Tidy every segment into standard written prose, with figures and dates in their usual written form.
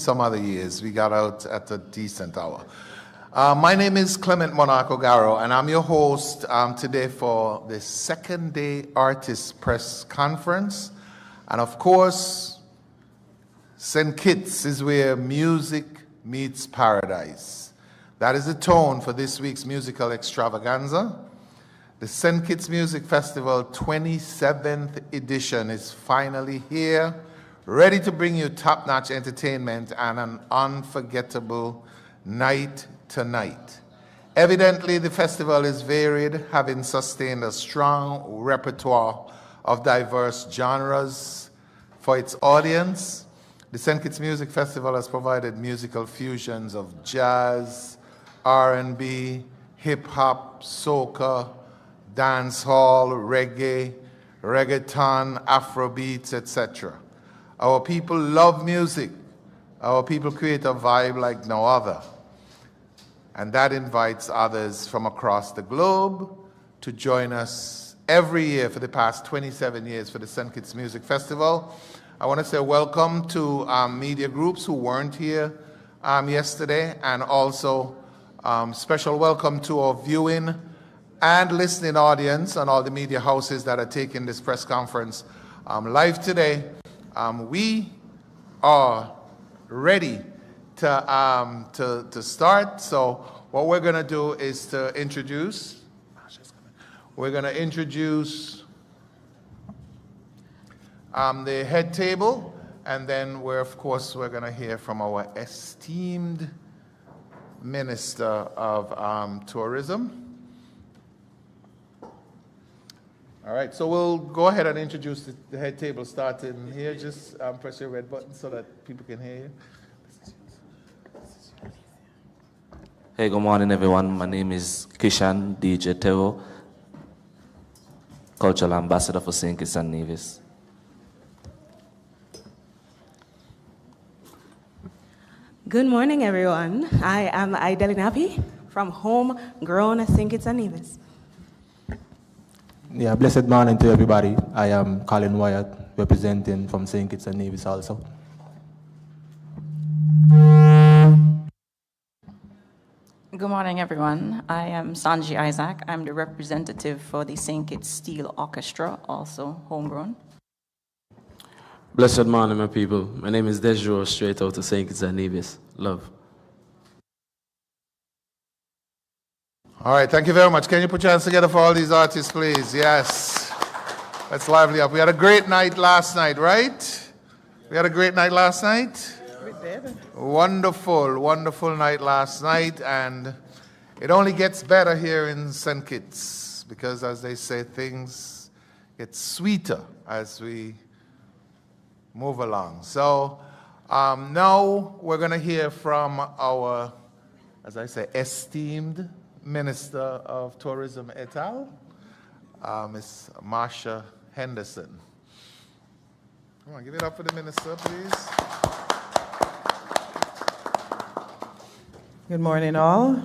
some other years. We got out at a decent hour. My name is Clement Monaco Garro, and I'm your host today for the second day Artist Press Conference. And of course, St. Kitts is where music meets paradise. That is the tone for this week's musical extravaganza. The St. Kitts Music Festival 27th edition is finally here, ready to bring you top-notch entertainment and an unforgettable night tonight. Evidently, the festival is varied, having sustained a strong repertoire of diverse genres for its audience. The St. Kitts Music Festival has provided musical fusions of jazz, R&B, hip-hop, soca, dancehall, reggae, reggaeton, Afrobeats, etc. Our people love music. Our people create a vibe like no other. And that invites others from across the globe to join us every year for the past 27 years for the St. Kitts Music Festival. I want to say welcome to media groups who weren't here yesterday, and also special welcome to our viewing and listening audience and all the media houses that are taking this press conference live today. We are ready to start. So what we're going to do is to introduce. We're going to introduce the head table, and then we're going to hear from our esteemed Minister of Tourism. All right, so we'll go ahead and introduce the head table starting here. Just press your red button so that people can hear you. Hey, good morning, everyone. My name is Kishan DJ Tero, Cultural Ambassador for St. Kitts and Nevis. Good morning, everyone. I am Ideli Napi from Homegrown St. Kitts and Nevis. Yeah, blessed morning to everybody. I am Colin Wyatt, representing from St. Kitts and Nevis also. Good morning, everyone. I am Sanji Isaac. I'm the representative for the St. Kitts Steel Orchestra, also homegrown. Blessed morning, my people. My name is Dejo, straight out of St. Kitts and Nevis. Love. All right, thank you very much. Can you put your hands together for all these artists, please? Yes. Let's lively up. We had a great night last night, right? We had a great night last night? We did. Wonderful, wonderful night last night, and it only gets better here in St. Kitts because, as they say, things get sweeter as we move along. So now we're going to hear from our, as I say, esteemed Minister of Tourism et al., Ms. Marsha Henderson. Come on, give it up for the minister, please. Good morning, all.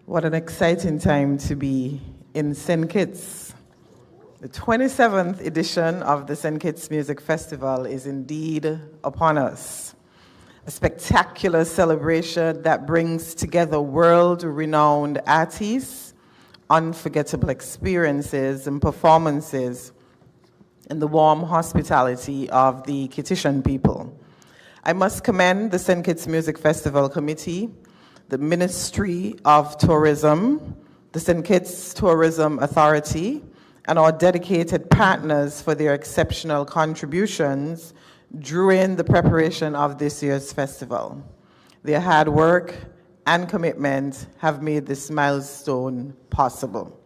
What an exciting time to be in St. Kitts. The 27th edition of the St. Kitts Music Festival is indeed upon us. A spectacular celebration that brings together world-renowned artists, unforgettable experiences and performances, and the warm hospitality of the Kittitian people. I must commend the St. Kitts Music Festival Committee, the Ministry of Tourism, the St. Kitts Tourism Authority, and our dedicated partners for their exceptional contributions during the preparation of this year's festival. Their hard work and commitment have made this milestone possible.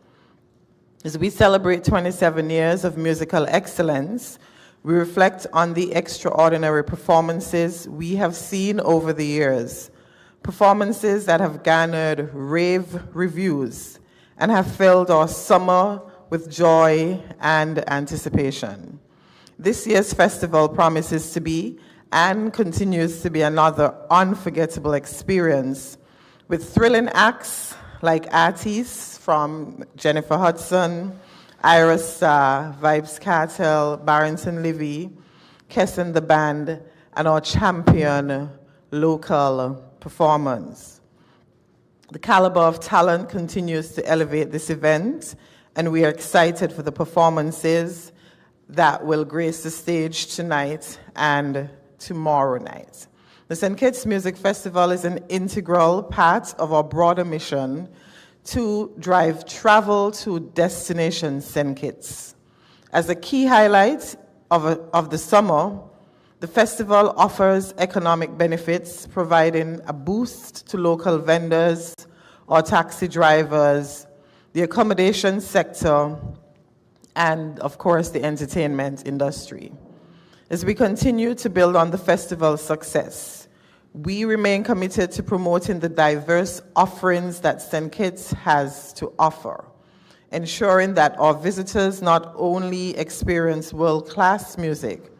As we celebrate 27 years of musical excellence, we reflect on the extraordinary performances we have seen over the years, performances that have garnered rave reviews and have filled our summer with joy and anticipation. This year's festival promises to be and continues to be another unforgettable experience with thrilling acts like artists from Jennifer Hudson, Iris Vibes Cartel, Barrington Levy, Kesson the Band, and our champion local performance. The caliber of talent continues to elevate this event, and we are excited for the performances that will grace the stage tonight and tomorrow night. The St. Kitts Music Festival is an integral part of our broader mission to drive travel to Destination St. Kitts. As a key highlight of the summer, the festival offers economic benefits, providing a boost to local vendors or taxi drivers, the accommodation sector, and of course the entertainment industry. As we continue to build on the festival's success, we remain committed to promoting the diverse offerings that St. Kitts has to offer, ensuring that our visitors not only experience world-class music,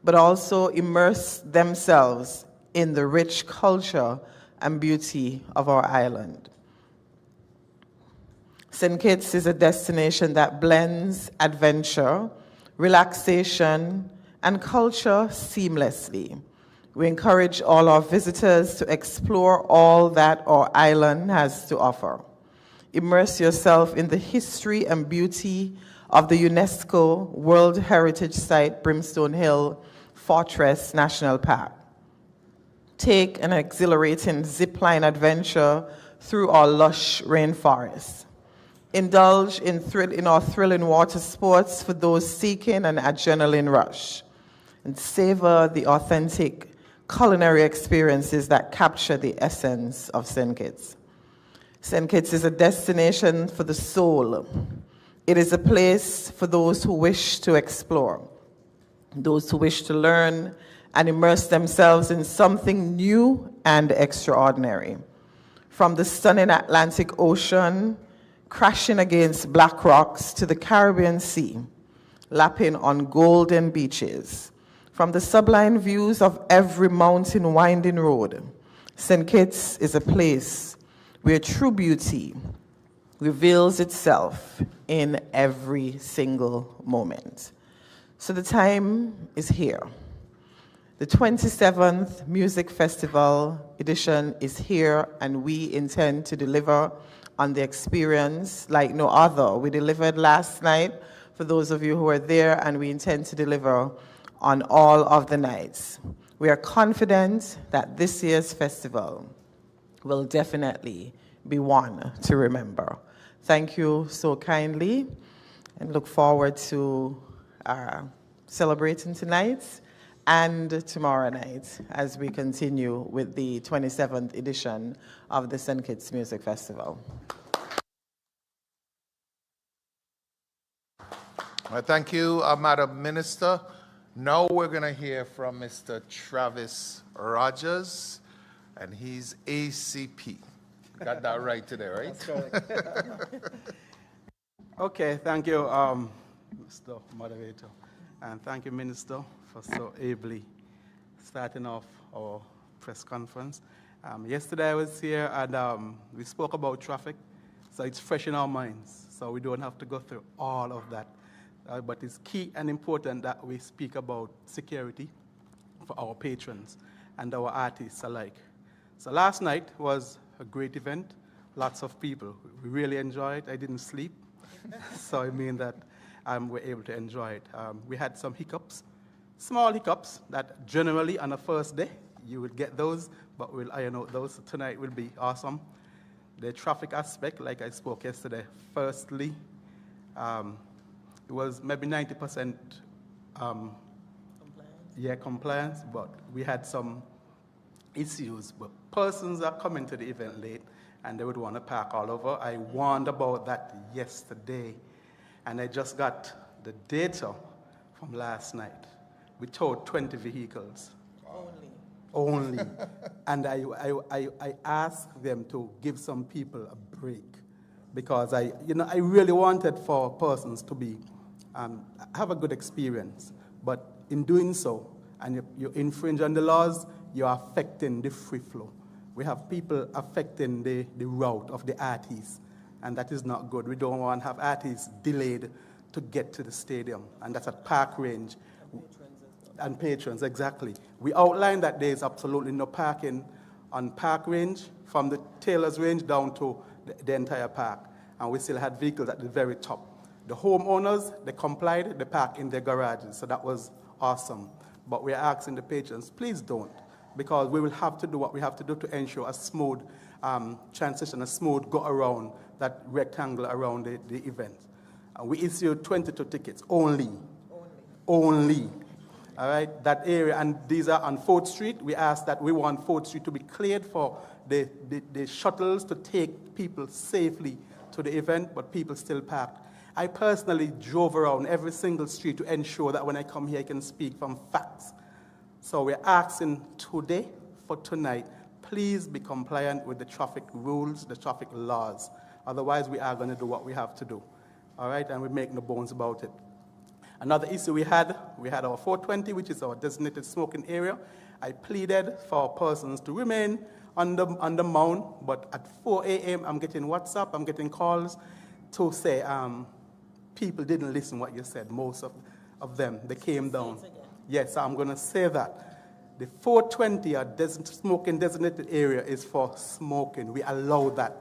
but also immerse themselves in the rich culture and beauty of our island. St. Kitts is a destination that blends adventure, relaxation, and culture seamlessly. We encourage all our visitors to explore all that our island has to offer. Immerse yourself in the history and beauty of the UNESCO World Heritage Site Brimstone Hill Fortress National Park. Take an exhilarating zipline adventure through our lush rainforests. Indulge in our thrilling water sports for those seeking an adrenaline rush. And savor the authentic culinary experiences that capture the essence of St. Kitts. St. Kitts is a destination for the soul. It is a place for those who wish to explore, those who wish to learn and immerse themselves in something new and extraordinary. From the stunning Atlantic Ocean, crashing against black rocks, to the Caribbean Sea, lapping on golden beaches. From the sublime views of every mountain winding road, St. Kitts is a place where true beauty reveals itself in every single moment. So the time is here. The 27th Music Festival edition is here, and we intend to deliver on the experience like no other. We delivered last night for those of you who were there, and we intend to deliver on all of the nights. We are confident that this year's festival will definitely be one to remember. Thank you so kindly, and look forward to celebrating tonight and tomorrow night as we continue with the 27th edition of the St. Kitts Music Festival. Well, thank you, Madam Minister. Now we're going to hear from Mr. Travis Rogers, and he's ACP. Got that right today, right? That's correct. Okay, thank you, Mr. Moderator. And thank you, Minister, for so ably starting off our press conference. Yesterday I was here and we spoke about traffic, so it's fresh in our minds, so we don't have to go through all of that. But it's key and important that we speak about security for our patrons and our artists alike. So last night was a great event, lots of people. We really enjoyed it. I didn't sleep, so I mean that we're able to enjoy it. We had some hiccups, small hiccups that generally on the first day you would get those, but we'll iron out those. So tonight will be awesome. The traffic aspect, like I spoke yesterday, firstly, it was maybe 90% compliance, but we had some issues. But persons are coming to the event late and they would want to park all over. I warned about that yesterday, and I just got the data from last night. We towed 20 vehicles. Only. And I asked them to give some people a break, because I really wanted for persons to be have a good experience. But in doing so, and you infringe on the laws, you're affecting the free flow. We have people affecting the route of the artists, and that is not good. We don't want to have artists delayed to get to the stadium, and that's at Park Range. And patrons, exactly. We outlined that there is absolutely no parking on park range, from the Taylor's range down to the entire park. And we still had vehicles at the very top. The homeowners, they complied, they parked in their garages, so that was awesome. But we're asking the patrons, please don't, because we will have to do what we have to do to ensure a smooth transition, a smooth go around that rectangle around the event. We issued 22 tickets only. All right, that area, and these are on 4th Street. We asked that we want 4th Street to be cleared for the shuttles to take people safely to the event, but people still parked. I personally drove around every single street to ensure that when I come here, I can speak from facts. So we're asking today for tonight, please be compliant with the traffic rules, the traffic laws. Otherwise, we are going to do what we have to do. All right, and we make no bones about it. Another issue we had our 420, which is our designated smoking area. I pleaded for persons to remain on the mound, but at 4 a.m., I'm getting WhatsApp, I'm getting calls to say people didn't listen what you said. Most of them, they came down. Yes, I'm going to say that. The 420, our smoking designated area, is for smoking. We allow that.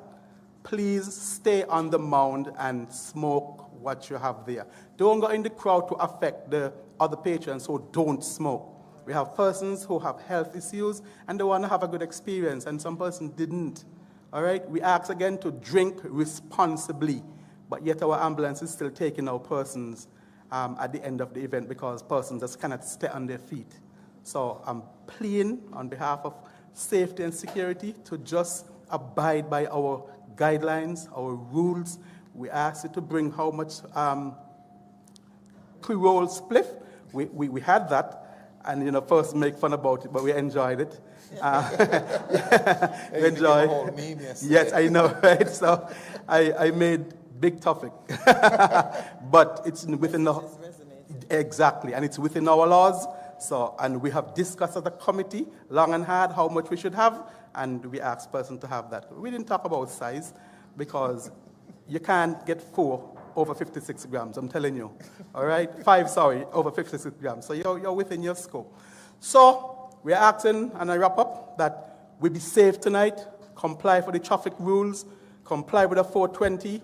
Please stay on the mound and smoke what you have there. Don't go in the crowd to affect the other patrons who don't smoke. We have persons who have health issues and they want to have a good experience, and some persons didn't. All right? We ask again to drink responsibly, but yet our ambulance is still taking our persons at the end of the event because persons just cannot stay on their feet. So I'm pleading on behalf of safety and security to just abide by our guidelines, our rules. We asked you to bring how much pre-roll spliff. We had that, and first make fun about it, but we enjoyed it. We enjoyed it. Yes, I know, right? So I made big topic, but it's within the exactly, and it's within our laws. So, and we have discussed as a committee long and hard how much we should have, and we asked person to have that. We didn't talk about size because you can't get 4 over 56 grams, I'm telling you. All right? 5, sorry, over 56 grams. So you're within your scope. So we're asking, and I wrap up, that we be safe tonight, comply for the traffic rules, comply with the 420.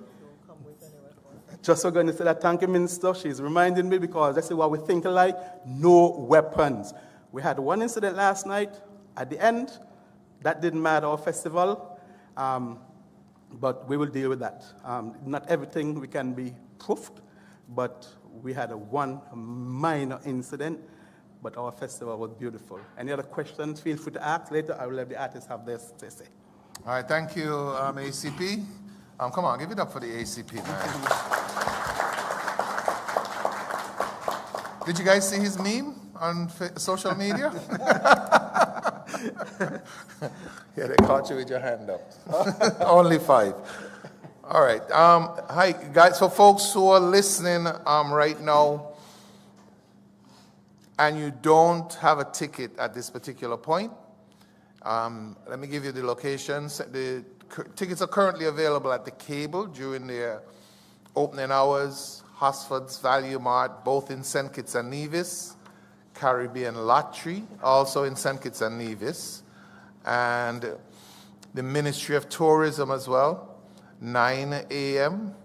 Just so going to say that, thank you, Minister. She's reminding me because that's what we think alike. No weapons. We had one incident last night at the end. That didn't matter our festival. But we will deal with that. Not everything we can be proofed, but we had one minor incident, but our festival was beautiful. Any other questions, feel free to ask. Later, I will let the artists have this to say. All right, thank you, ACP. Come on, give it up for the ACP, man. Did you guys see his meme on social media? Yeah, they caught you with your hand up. Only 5. All right. Hi, guys. For folks who are listening right now and you don't have a ticket at this particular point, let me give you the locations. The tickets are currently available at the Cable during their opening hours, Hosford's Value Mart, both in St. Kitts and Nevis, Caribbean Lottery, also in St. Kitts and Nevis, and the Ministry of Tourism as well, 9 a.m.,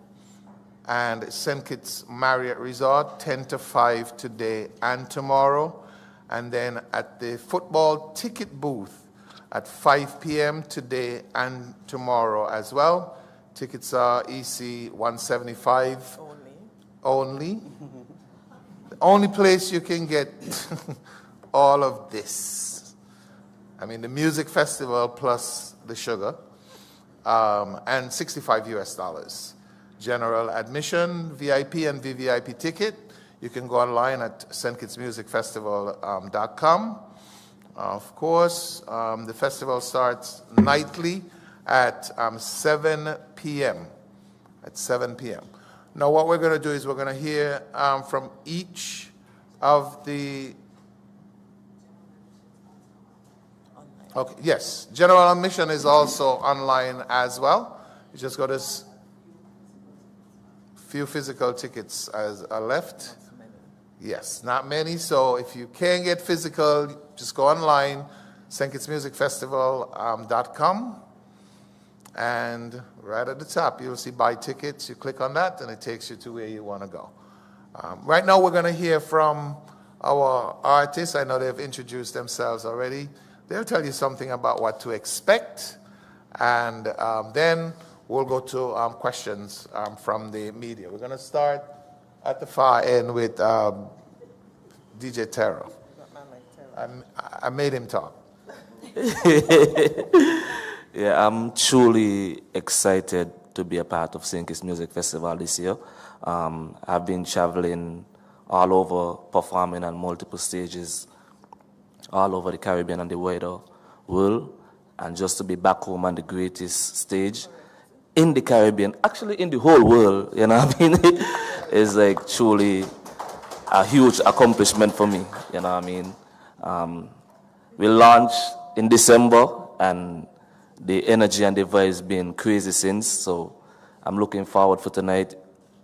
and St. Kitts Marriott Resort, 10 to 5 today and tomorrow, and then at the football ticket booth at 5 p.m. today and tomorrow as well. Tickets are EC 175 only. The only place you can get all of this. I mean, the music festival plus the sugar, and $65 US. General admission, VIP and VVIP ticket. You can go online at stkitsmusicfestival.com. Of course, the festival starts nightly at 7 p.m. At 7 p.m. Now, what we're going to do is we're going to hear from each of the... Okay, yes, general admission is also online as well. You just got us few physical tickets are left. Yes, not many. So if you can't get physical, just go online, StkitsMusicFestival.com, and right at the top, you'll see buy tickets. You click on that, and it takes you to where you want to go. Right now, we're going to hear from our artists. I know they've introduced themselves already. They'll tell you something about what to expect, and then we'll go to questions from the media. We're going to start at the far end with DJ Terrell. I made him talk. Yeah, I'm truly excited to be a part of St. Kitts Music Festival this year. I've been traveling all over, performing on multiple stages, all over the Caribbean and the wider world, and just to be back home on the greatest stage in the Caribbean, actually in the whole world, you know what I mean? It's like truly a huge accomplishment for me, you know what I mean? We launched in December, and the energy and the vibes been crazy since, so I'm looking forward for tonight.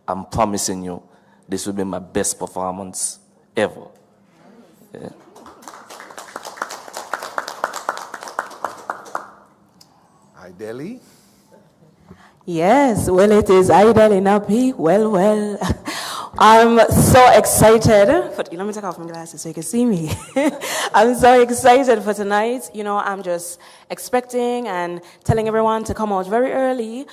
I'm promising you, this will be my best performance ever. Yeah. Hi, Delhi. Yes, well, it is Idol in Happy. Well. I'm so excited. Let me take off my glasses so you can see me. I'm so excited for tonight. You know, I'm just expecting and telling everyone to come out very early,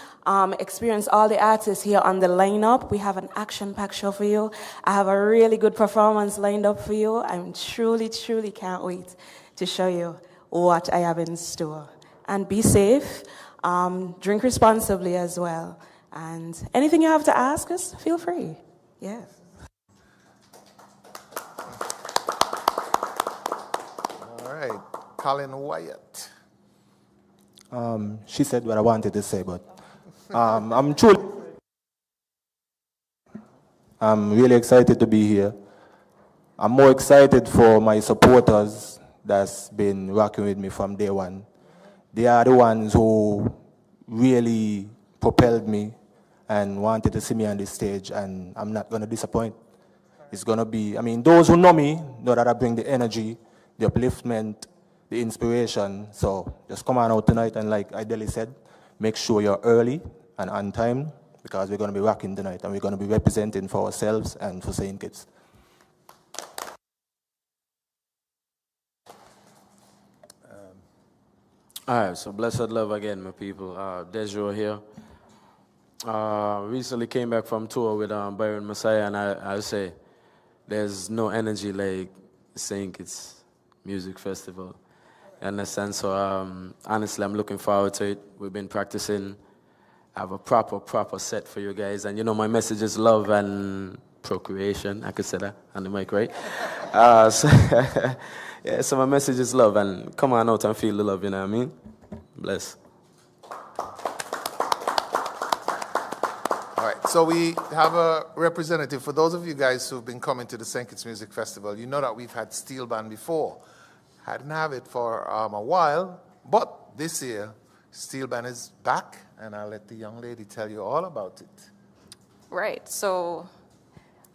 experience all the artists here on the lineup. We have an action-packed show for you. I have a really good performance lined up for you. I'm truly can't wait to show you what I have in store. And be safe. Drink responsibly as well. And anything you have to ask us, feel free. Yeah. All right. Colin Wyatt. She said what I wanted to say, but I'm really excited to be here. I'm more excited for my supporters that's been rocking with me from day one. They are the ones who really propelled me and wanted to see me on this stage, and I'm not going to disappoint. It's going to be, those who know me know that I bring the energy, the upliftment, the inspiration. So just come on out tonight, and like Ideli said, make sure you're early and on time, because we're going to be rocking tonight, and we're going to be representing for ourselves and for St. Kitts. All right, so blessed love again, my people. Dejo here. Recently came back from tour with Byron Messiah, and I'll say there's no energy like St. Kitts Music Festival. You understand? So honestly, I'm looking forward to it. We've been practicing. I have a proper set for you guys. And you know, my message is love and procreation. I could say that on the mic, right? Yeah, so my message is love, and come on out and feel the love, you know what I mean? Bless. All right, so we have a representative. For those of you guys who've been coming to the St. Kitts Music Festival, you know that we've had steel band before. Hadn't have it for a while, but this year, steel band is back, and I'll let the young lady tell you all about it. Right, so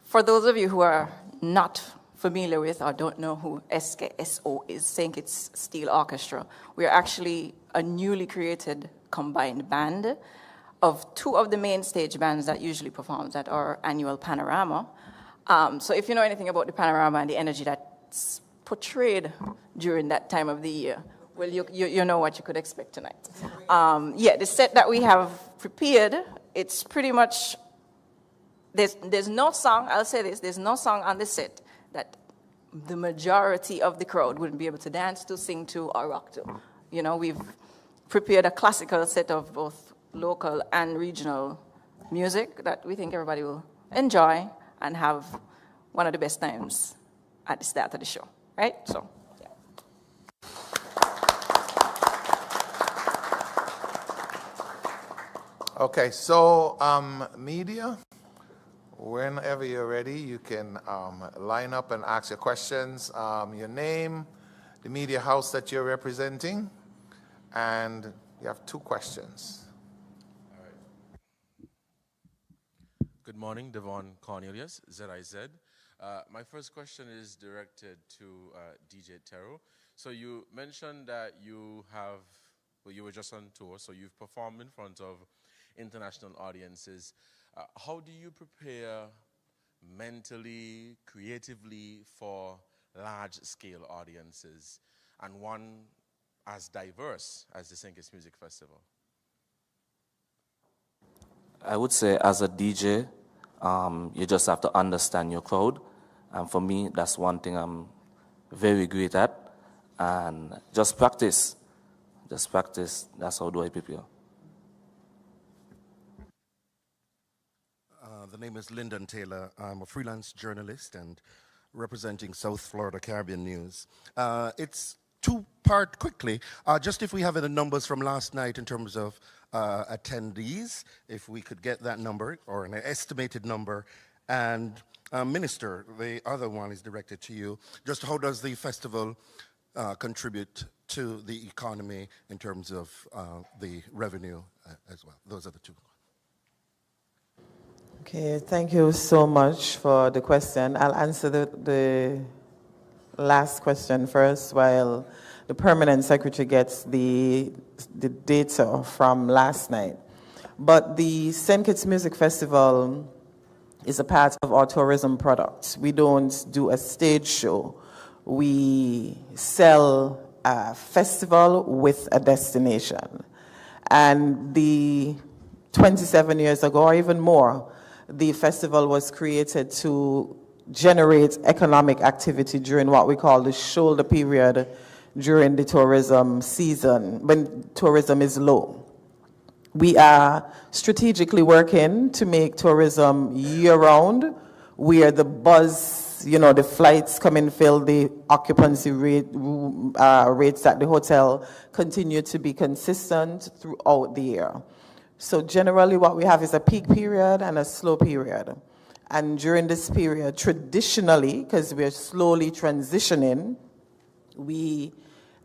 for those of you who are not familiar with or don't know who SKSO is, St. Kitts Steel Orchestra, we are actually a newly created combined band of two of the main stage bands that usually performs at our annual Panorama. So if you know anything about the Panorama and the energy that's portrayed during that time of the year, well, you know what you could expect tonight. Yeah, the set that we have prepared, it's pretty much, there's no song, I'll say this, there's no song on the set that the majority of the crowd wouldn't be able to dance to, sing to, or rock to. You know, we've prepared a classical set of both local and regional music that we think everybody will enjoy and have one of the best times at the start of the show, right? So, yeah. Okay, so media, whenever you're ready, you can line up and ask your questions, your name, the media house that you're representing, and you have 2 questions. All right. Good morning, Devon Cornelius, ZIZ. My first question is directed to DJ Tero. So you mentioned that you were just on tour, so you've performed in front of international audiences. How do you prepare mentally, creatively for large-scale audiences, and one as diverse as the St. Kitts Music Festival? I would say as a DJ, you just have to understand your crowd. And for me, that's one thing I'm very great at. And just practice. Just practice. That's how do I prepare. The name is Lyndon Taylor. I'm a freelance journalist and representing South Florida Caribbean News. It's two-part quickly. Just if we have the numbers from last night in terms of attendees, if we could get that number or an estimated number. And Minister, the other one is directed to you. Just how does the festival contribute to the economy in terms of the revenue as well? Those are the two. Okay, thank you so much for the question. I'll answer the last question first while the permanent secretary gets the data from last night. But the St. Kitts Music Festival is a part of our tourism product. We don't do a stage show. We sell a festival with a destination. And the 27 years ago, or even more, the festival was created to generate economic activity during what we call the shoulder period during the tourism season, when tourism is low. We are strategically working to make tourism year-round, where the buzz, the flights come and fill, the occupancy rates at the hotel continue to be consistent throughout the year. So generally what we have is a peak period and a slow period. And during this period, traditionally, because we're slowly transitioning, we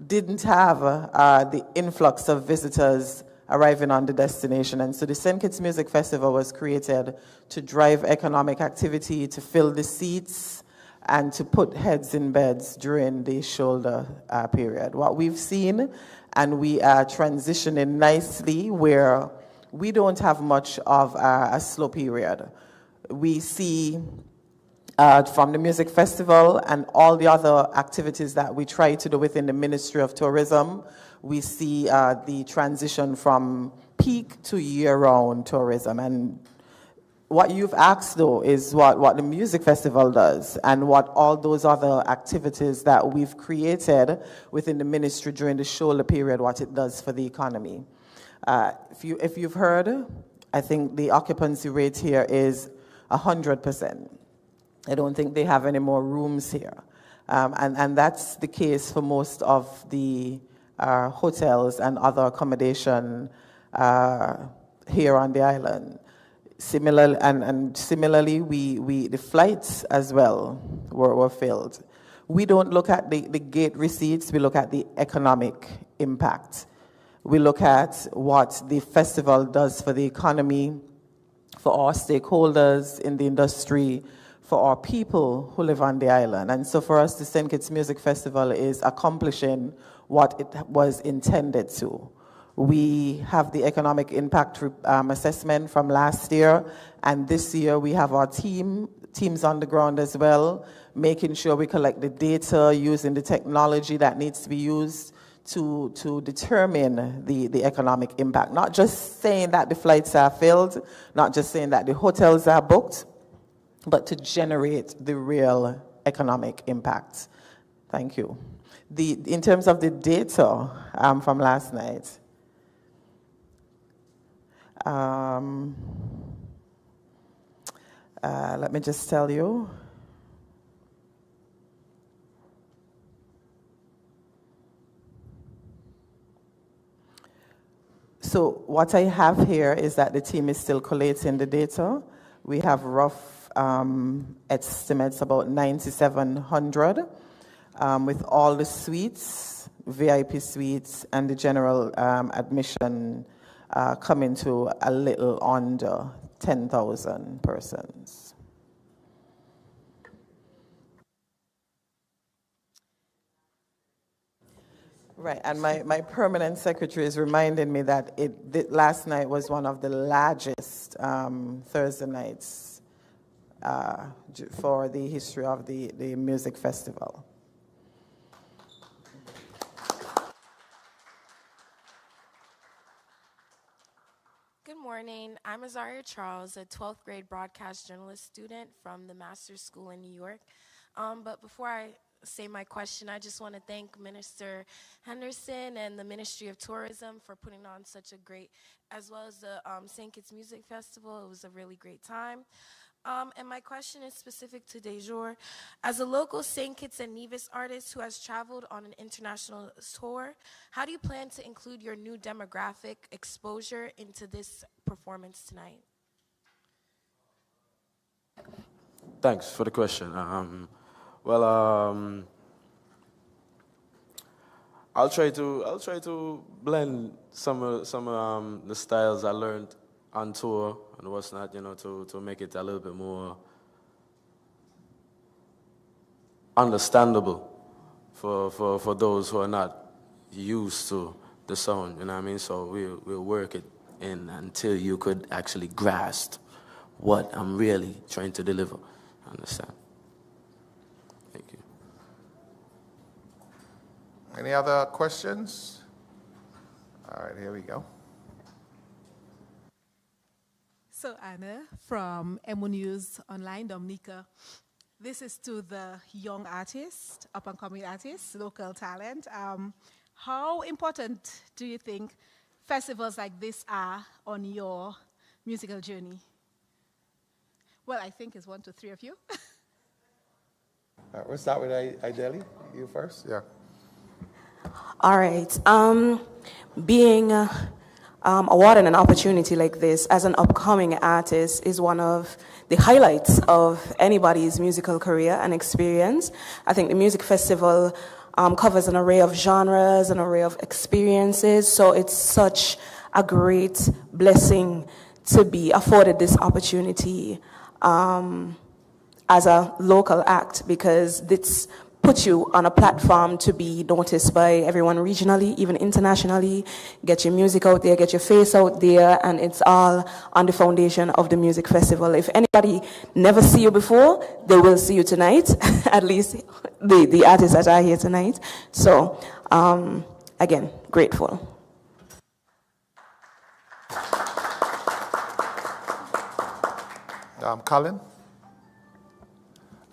didn't have the influx of visitors arriving on the destination. And so the St. Kitts Music Festival was created to drive economic activity, to fill the seats, and to put heads in beds during the shoulder period. What we've seen, and we are transitioning nicely, where we don't have much of a slow period. We see from the music festival and all the other activities that we try to do within the Ministry of Tourism, we see the transition from peak to year-round tourism. And what you've asked, though, is what the music festival does and what all those other activities that we've created within the ministry during the shoulder period, what it does for the economy. If you've heard, I think the occupancy rate here is 100%. I don't think they have any more rooms here. And that's the case for most of the hotels and other accommodation here on the island. Similarly, the flights as well were filled. We don't look at the gate receipts, we look at the economic impact. We look at what the festival does for the economy, for our stakeholders in the industry, for our people who live on the island. And so for us, the St. Kitts Music Festival is accomplishing what it was intended to. We have the economic impact assessment from last year, and this year we have our teams on the ground as well, making sure we collect the data, using the technology that needs to be used to determine the economic impact. Not just saying that the flights are filled, not just saying that the hotels are booked, but to generate the real economic impact. Thank you. In terms of the data from last night, let me just tell you. So what I have here is that the team is still collating the data. We have rough estimates about 9,700 with all the suites, VIP suites, and the general admission coming to a little under 10,000 persons. Right, and my permanent secretary is reminding me that last night was one of the largest Thursday nights for the history of the music festival. Good morning. I'm Azaria Charles, a 12th grade broadcast journalist student from the Master's School in New York. But before I say my question, I just want to thank Minister Henderson and the Ministry of Tourism for putting on such a great, as well as the St. Kitts Music Festival. It was a really great time. And my question is specific to Dejour. As a local St. Kitts and Nevis artist who has traveled on an international tour, how do you plan to include your new demographic exposure into this performance tonight? Thanks for the question. I'll try to blend some of the styles I learned on tour and what's not, to make it a little bit more understandable for those who are not used to the sound, you know what I mean? So we'll work it in until you could actually grasp what I'm really trying to deliver. Understand? Thank you. Any other questions? All right, here we go. So Anna from MO News Online, Dominica. This is to the young artists, up-and-coming artists, local talent. How important do you think festivals like this are on your musical journey? Well, I think it's 1 to 3 of you. All right, we'll start with Ideli. You first? Yeah. All right. Being awarded an opportunity like this as an upcoming artist is one of the highlights of anybody's musical career and experience. I think the music festival covers an array of genres, an array of experiences, so it's such a great blessing to be afforded this opportunity as a local act, because this puts you on a platform to be noticed by everyone regionally, even internationally, get your music out there, get your face out there, and it's all on the foundation of the music festival. If anybody never see you before, they will see you tonight, at least the artists that are here tonight. So, again, grateful. Colin?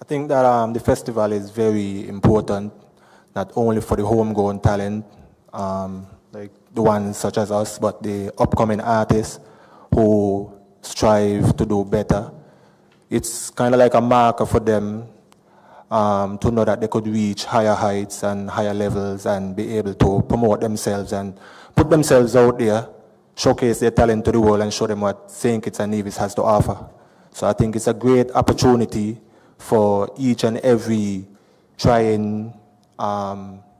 I think that the festival is very important, not only for the homegrown talent, like the ones such as us, but the upcoming artists who strive to do better. It's kind of like a marker for them to know that they could reach higher heights and higher levels and be able to promote themselves and put themselves out there, showcase their talent to the world and show them what St. Kitts and Nevis has to offer. So I think it's a great opportunity for each and every trying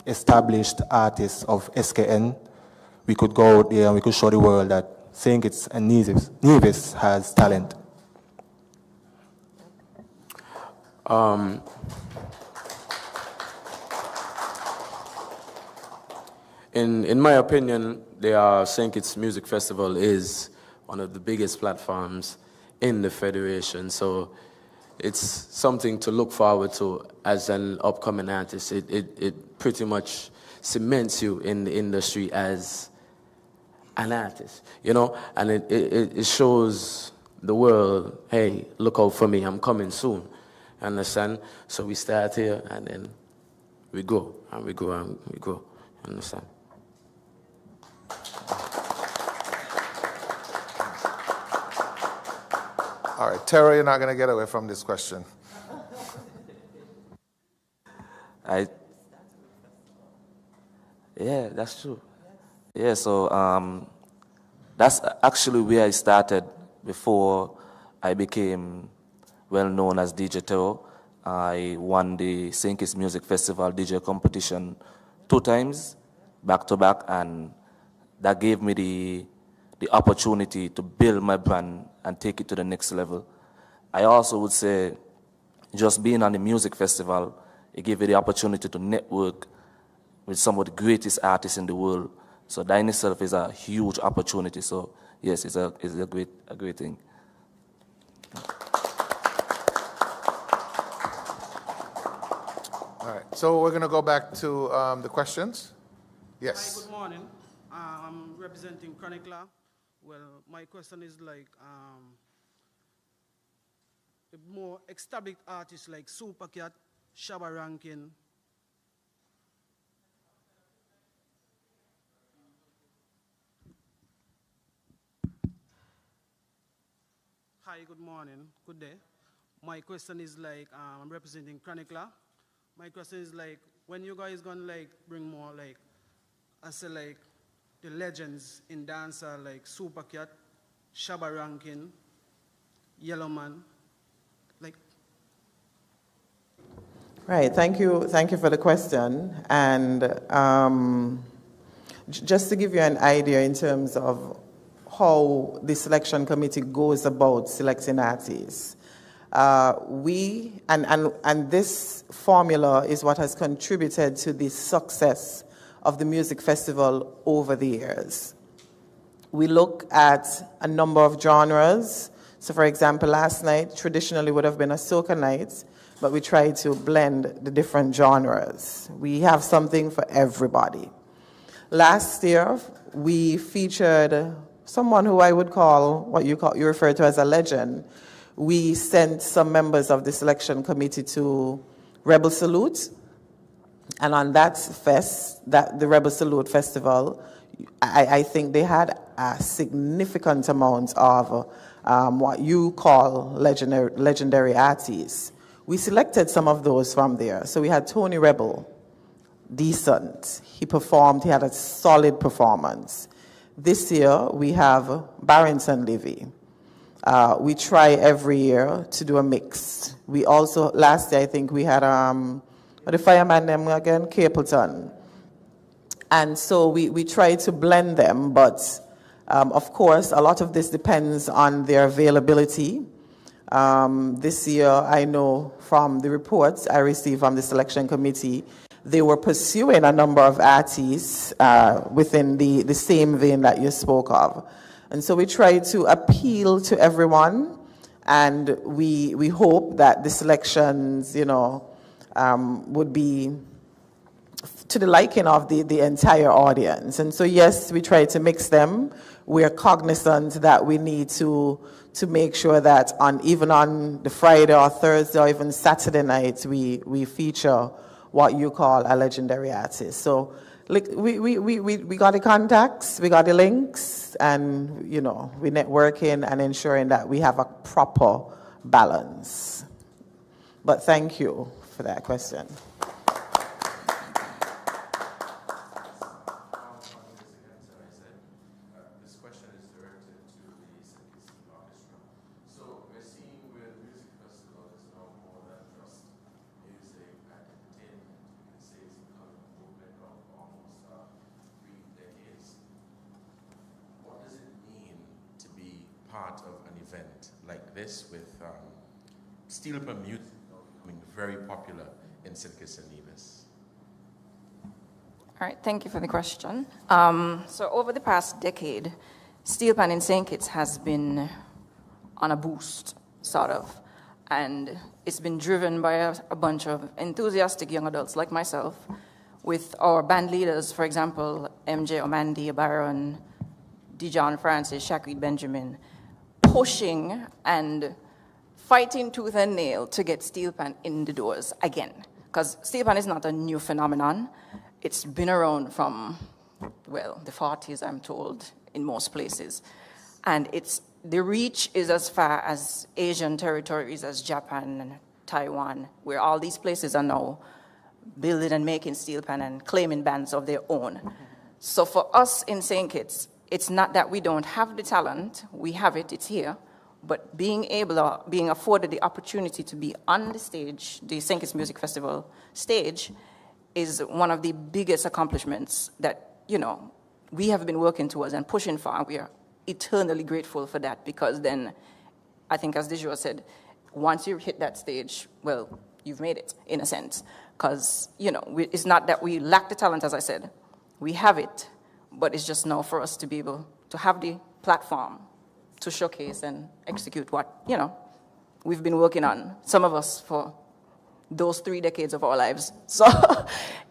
established artists of S.K.M.F. We could go out there and we could show the world that St. Kitts and Nevis has talent. In my opinion, the St. Kitts Music Festival is one of the biggest platforms in the Federation, so it's something to look forward to as an upcoming artist. It pretty much cements you in the industry as an artist, and it shows the world, hey, look out for me, I'm coming soon, understand? So we start here and then we go, and we go, and we go, understand? All right, Tara, you're not going to get away from this question. Yeah, that's true. Yeah, so that's actually where I started before I became well known as DJ Tero. I won the St. Kitts Music Festival DJ competition 2 times, back to back, and that gave me the opportunity to build my brand and take it to the next level. I also would say just being on the music festival, it gave you the opportunity to network with some of the greatest artists in the world. So that in itself is a huge opportunity. So yes, it's a great thing. All right, so we're going to go back to the questions. Yes. Hi, good morning. I'm representing Chronicler. Well, my question is like the more established artists like Supercat, Shabba Rankin. Hi, good morning, good day. My question is like, I'm representing Chronicler. My question is like, when you guys gonna like bring more like, I say like, the legends in dancer like Supercat, Shabba Rankin, Yellowman, like. Right, thank you for the question. And just to give you an idea in terms of how the selection committee goes about selecting artists, and this formula is what has contributed to the success of the music festival over the years. We look at a number of genres. So for example, last night traditionally would have been a soca night, but we tried to blend the different genres. We have something for everybody. Last year, we featured someone who I would call, what you refer to as a legend. We sent some members of the selection committee to Rebel Salute, and on that the Rebel Salute Festival, I think they had a significant amount of what you call legendary artists. We selected some of those from there. So we had Tony Rebel, decent. He performed, he had a solid performance. This year, we have Barrington Levy. We try every year to do a mix. We also, last year, I think we had, the fireman name again, Capleton. And so we try to blend them, but of course, a lot of this depends on their availability. This year, I know from the reports I received from the selection committee, they were pursuing a number of artists within the same vein that you spoke of. And so we try to appeal to everyone, and we hope that the selections, would be to the liking of the entire audience. And so yes, we try to mix them. We are cognizant that we need to make sure that even on the Friday or Thursday or even Saturday night, we feature what you call a legendary artist. So we got the contacts, we got the links, and we're networking and ensuring that we have a proper balance. But thank you for that question. part of an event like this with steel pan music becoming very popular in St. Kitts and Nevis? All right, thank you for the question. So over the past decade, steel pan in St. Kitts has been on a boost, sort of. And it's been driven by a bunch of enthusiastic young adults like myself, with our band leaders, for example, MJ Omandi, Baron, Dijon Francis, Shaquille Benjamin, pushing and fighting tooth and nail to get steel pan in the doors again. Because steel pan is not a new phenomenon. It's been around from, well, the 40s, I'm told, in most places. And the reach is as far as Asian territories as Japan and Taiwan, where all these places are now building and making steel pan and claiming bands of their own. So for us in St. Kitts, it's not that we don't have the talent, we have it, it's here, but being afforded the opportunity to be on the stage, the St. Kitts Music Festival stage, is one of the biggest accomplishments that, we have been working towards and pushing for, and we are eternally grateful for that, because then, I think as Dijua said, once you hit that stage, well, you've made it, in a sense. Because, it's not that we lack the talent, as I said. We have it, but it's just now for us to be able to have the platform to showcase and execute what, we've been working on, some of us, for those 3 decades of our lives. So,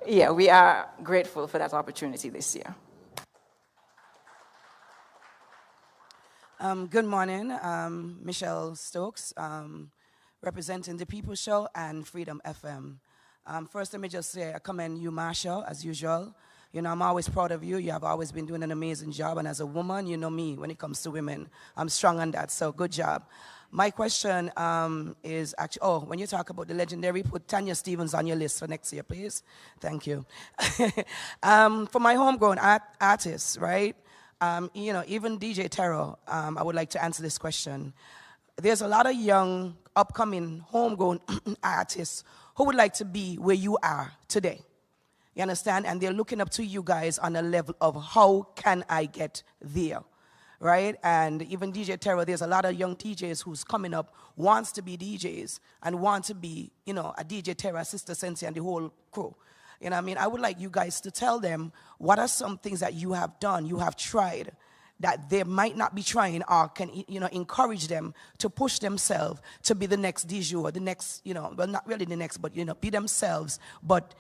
yeah, we are grateful for that opportunity this year. Good morning. Michelle Stokes, representing The People Show and Freedom FM. First, let me just say I commend you, Marsha, as usual. I'm always proud of you. You have always been doing an amazing job. And as a woman, you know me, when it comes to women, I'm strong on that. So good job. My question is actually, when you talk about the legendary, put Tanya Stevens on your list for next year, please. Thank you. For my homegrown artists, right? Even DJ Terrell, I would like to answer this question. There's a lot of young, upcoming, homegrown artists who would like to be where you are today. You understand? And they're looking up to you guys on a level of how can I get there, right? And even DJ Terrell, there's a lot of young DJs who's coming up, wants to be DJs and want to be, a DJ Terrell, Sister Sensi, and the whole crew. You know what I mean? I would like you guys to tell them what are some things that you have done, you have tried, that they might not be trying, or can, encourage them to push themselves to be the next DJ or the next, well, not really the next, but, be themselves, but,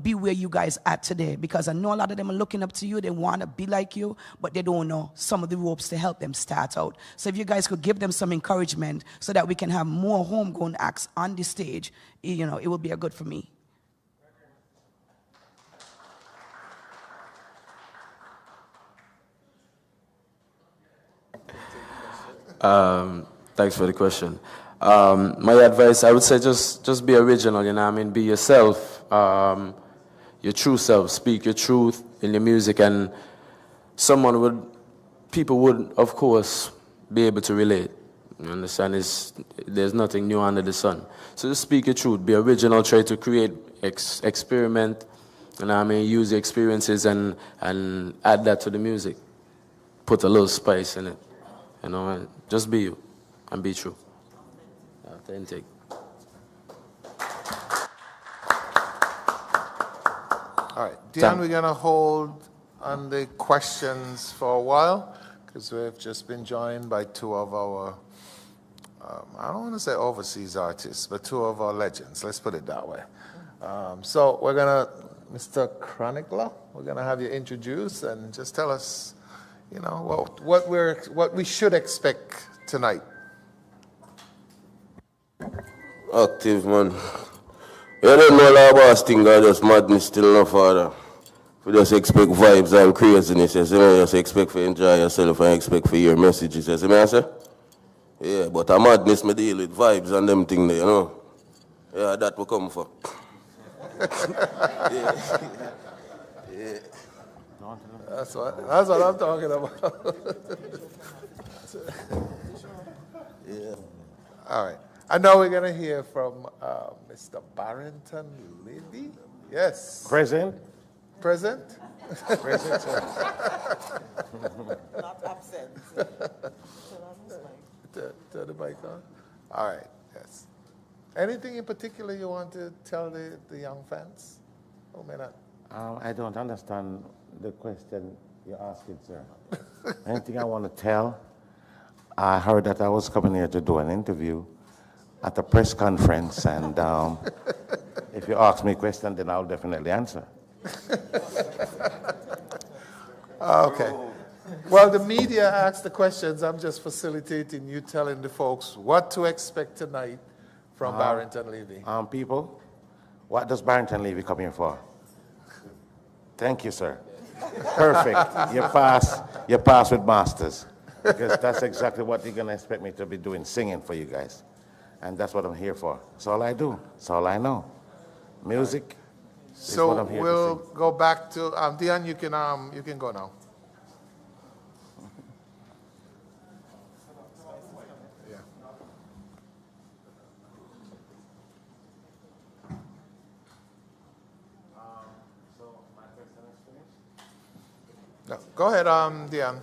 be where you guys at today. Because I know a lot of them are looking up to you. They want to be like you, but they don't know some of the ropes to help them start out. So if you guys could give them some encouragement so that we can have more homegrown acts on the stage, it would be a good for me. Thanks for the question. My advice, I would say just be original, be yourself, your true self, speak your truth in your music, and people would, of course, be able to relate. You understand? There's nothing new under the sun. So just speak your truth, be original, try to create, experiment, use your experiences and add that to the music. Put a little spice in it, and just be you and be true. Authentic. All right, Dion, we're going to hold on the questions for a while because we've just been joined by two of our, I don't want to say overseas artists, but two of our legends. Let's put it that way. So we're going to, Mr. Chronicler, we're going to have you introduce and just tell us, what we should expect tonight. Active, man. You don't know all about things, I just madness still no father. We just expect vibes and craziness, you just expect to enjoy yourself and expect to hear messages, you see me I say? Yeah, but a madness me deal with vibes and them things there, Yeah, that will come for. Yeah. Yeah. That's what I'm talking about. Yeah. All right. I know we're going to hear from Mr. Barrington Levy. Yes. Present. Present? Present, sir. Not absent. Turn the mic on. All right. Yes. Anything in particular you want to tell the young fans? Or may not? I don't understand the question you're asking, sir. Anything I want to tell? I heard that I was coming here to do an interview at a press conference, and if you ask me a question, then I'll definitely answer. Okay. Well, the media asked the questions. I'm just facilitating you telling the folks what to expect tonight from Barrington Levy. People, what does Barrington Levy come here for? Thank you, sir. Perfect. You pass with masters. Because that's exactly what you're going to expect me to be doing, singing for you guys. And that's what I'm here for. That's all I do. That's all I know. Music is what I'm here to we'll sing. go back to Dion. You can go now. Yeah. No, go ahead, Dion.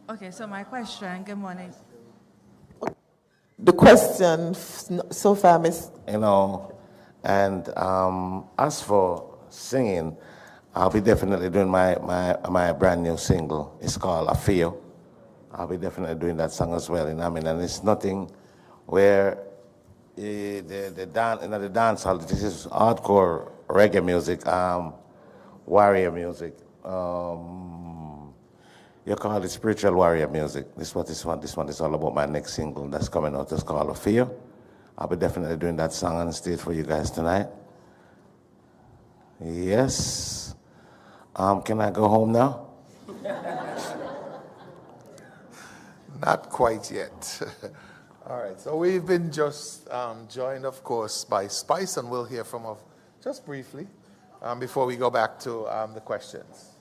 Okay, so my question, good morning. The question so far, Miss. And as for singing, I'll be definitely doing my brand new single. It's called I Feel. I'll be definitely doing that song as well. You know what I mean? And it's nothing where the dance hall, this is hardcore reggae music, warrior music. You call it spiritual warrior music. This is what this one is all about. My next single that's coming out is called I Feel. I'll be definitely doing that song on stage for you guys tonight. Yes. Can I go home now? Not quite yet. All right, so we've been just joined, of course, by Spice, and we'll hear from her just briefly before we go back to the questions.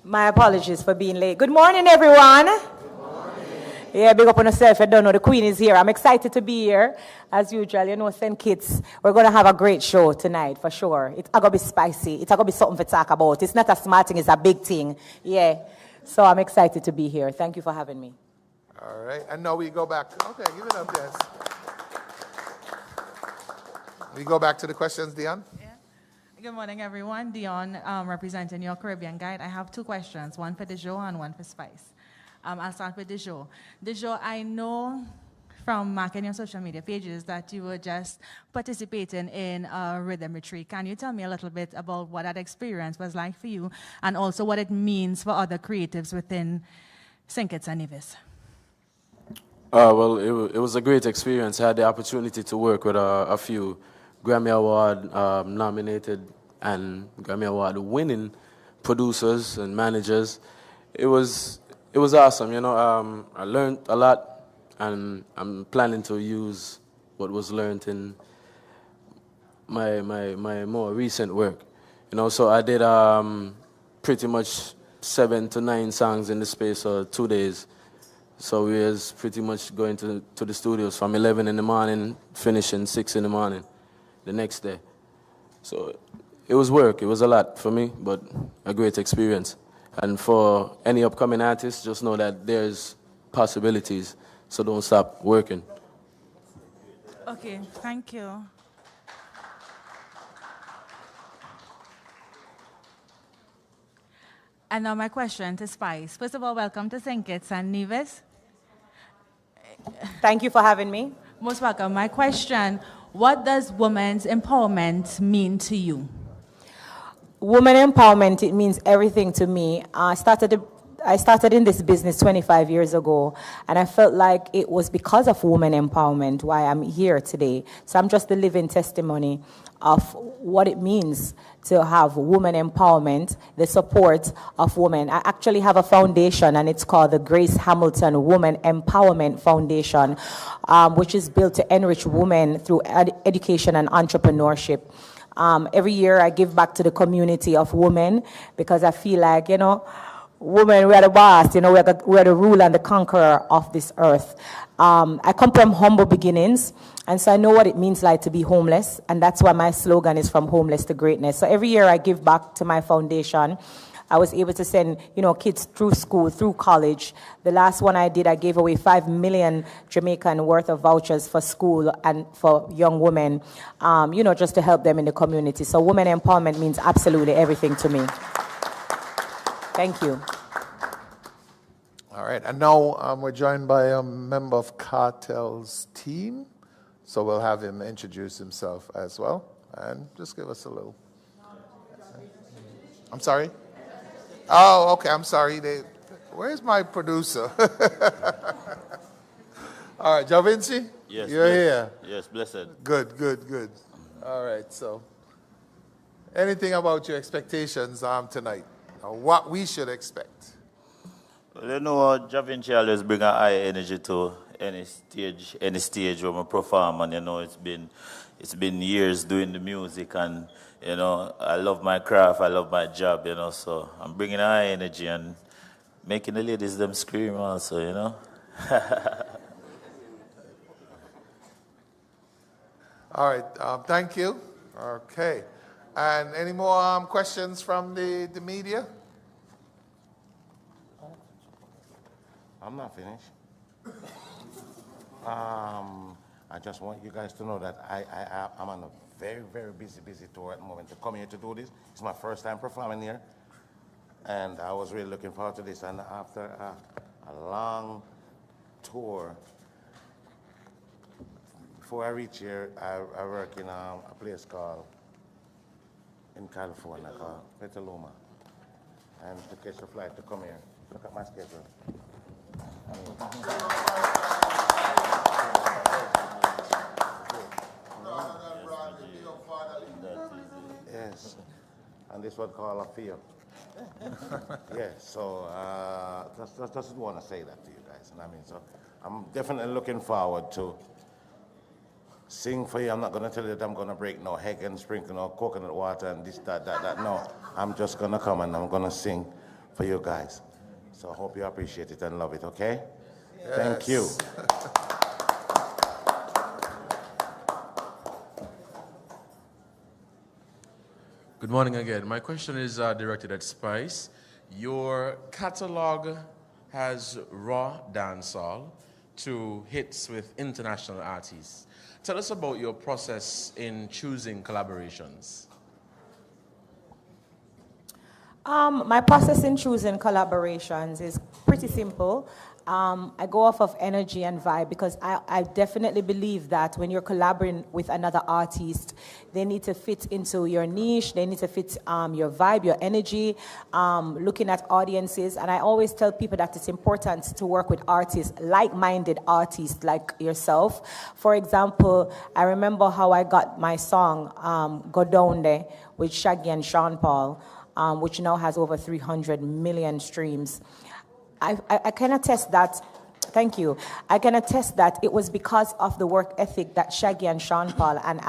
My apologies for being late. Good morning, everyone. Good morning. Yeah, big up on yourself. I don't know, the Queen is here. I'm excited to be here. As usual, you know, St. Kitts, we're going to have a great show tonight, for sure. It's going to be spicy. It's going to be something to talk about. It's not a small thing, it's a big thing. Yeah. So I'm excited to be here. Thank you for having me. All right, and now we go back. Okay, give it up, Des. We go back to the questions, Dion? Yeah. Good morning, everyone. Dion, representing your Caribbean Guide. I have two questions, one for Dejo and one for Spice. I'll start with Dejo. Dejo, I know from marking your social media pages that you were just participating in a rhythm retreat. Can you tell me a little bit about what that experience was like for you and also what it means for other creatives within St. Kitts and Nevis? Well, it was a great experience. I had the opportunity to work with a few Grammy Award nominated and Grammy Award winning producers and managers. It was awesome, you know. I learned a lot, and I'm planning to use what was learned in my more recent work, you know. So I did pretty much 7 to 9 songs in the space of 2 days. So we was pretty much going to the studios from 11 in the morning, finishing 6 in the morning the next day. So it was work. It was a lot for me, but a great experience. And for any upcoming artists, just know that there's possibilities, so don't stop working. Okay, thank you. And now my question to Spice. First of all, welcome to St. Kitts and Nevis. Thank you for having me. Most welcome. My question, what does women's empowerment mean to you? Women empowerment, it means everything to me. I started in this business 25 years ago, and I felt like it was because of women empowerment why I'm here today. So I'm just the living testimony of what it means to have women empowerment, the support of women. I actually have a foundation, and it's called the Grace Hamilton Women Empowerment Foundation, which is built to enrich women through education and entrepreneurship. Every year I give back to the community of women because I feel like, you know, women, we are the boss, you know, we are the ruler and the conqueror of this earth. I come from humble beginnings, and so I know what it means like to be homeless, and that's why my slogan is from homeless to greatness. So every year I give back to my foundation. I was able to send, you know, kids through school, through college. The last one I did, I gave away 5 million Jamaican worth of vouchers for school and for young women, you know, just to help them in the community. So women empowerment means absolutely everything to me. Thank you. All right, and now we're joined by a member of Cartel's team, so we'll have him introduce himself as well, and just give us a little. I'm sorry? Oh, okay, I'm sorry. Where's my producer? All right, Javinci? Yes, you're here. Yes, blessed. Good, good, good. All right, so anything about your expectations tonight, or what we should expect? Well, you know, Javinci always bring a high energy to any stage where I perform, and you know, it's been years doing the music, and you know, I love my craft, I love my job, you know, so I'm bringing high energy and making the ladies them scream also, you know. All right, thank you. Okay, and any more questions from the media? I'm not finished. I just want you guys to know that I'm on a very, very busy tour at the moment. To come here to do this, it's my first time performing here. And I was really looking forward to this. And after a long tour, before I reach here, I work in a place called, in California, called Petaluma. And to catch a flight to come here. Look at my schedule. Yes, and this one called a field. Yeah, so just want to say that to you guys. And I mean, so I'm definitely looking forward to sing for you. I'm not going to tell you that I'm going to break no egg and sprinkle no coconut water and this, that. No, I'm just going to come and I'm going to sing for you guys. So I hope you appreciate it and love it, okay? Yes. Thank you. Good morning again. My question is directed at Spice. Your catalog has raw dancehall to hits with international artists. Tell us about your process in choosing collaborations. My process in choosing collaborations is pretty simple. I go off of energy and vibe because I definitely believe that when you're collaborating with another artist, they need to fit into your niche, they need to fit your vibe, your energy, looking at audiences. And I always tell people that it's important to work with artists, like-minded artists like yourself. For example, I remember how I got my song, Go Down There, with Shaggy and Sean Paul, which now has over 300 million streams. I can attest that, thank you, I can attest that it was because of the work ethic that Shaggy and Sean Paul and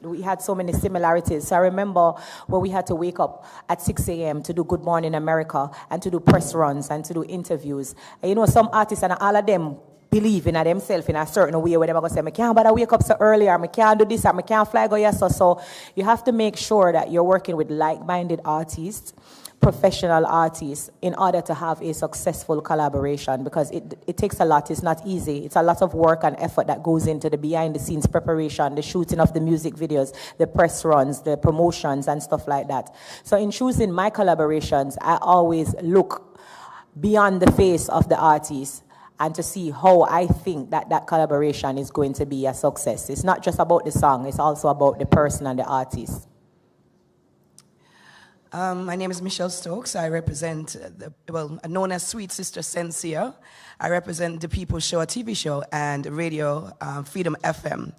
we had so many similarities. So I remember when we had to wake up at 6 a.m. to do Good Morning America and to do press runs and to do interviews. And you know, some artists and all of them believe in themselves in a certain way where they're going to say, I can't bother wake up so early, or I can't do this, or I can't fly go yes. So you have to make sure that you're working with like-minded artists, professional artists, in order to have a successful collaboration, because it takes a lot. It's not easy. It's a lot of work and effort that goes into the behind-the-scenes preparation, the shooting of the music videos, the press runs, the promotions, and stuff like that. So in choosing my collaborations, I always look beyond the face of the artist and to see how I think that collaboration is going to be a success. It's not just about the song, it's also about the person and the artist. My name is Michelle Stokes. I represent, known as Sweet Sister Sensia. I represent The People Show, a TV show, and radio, Freedom FM.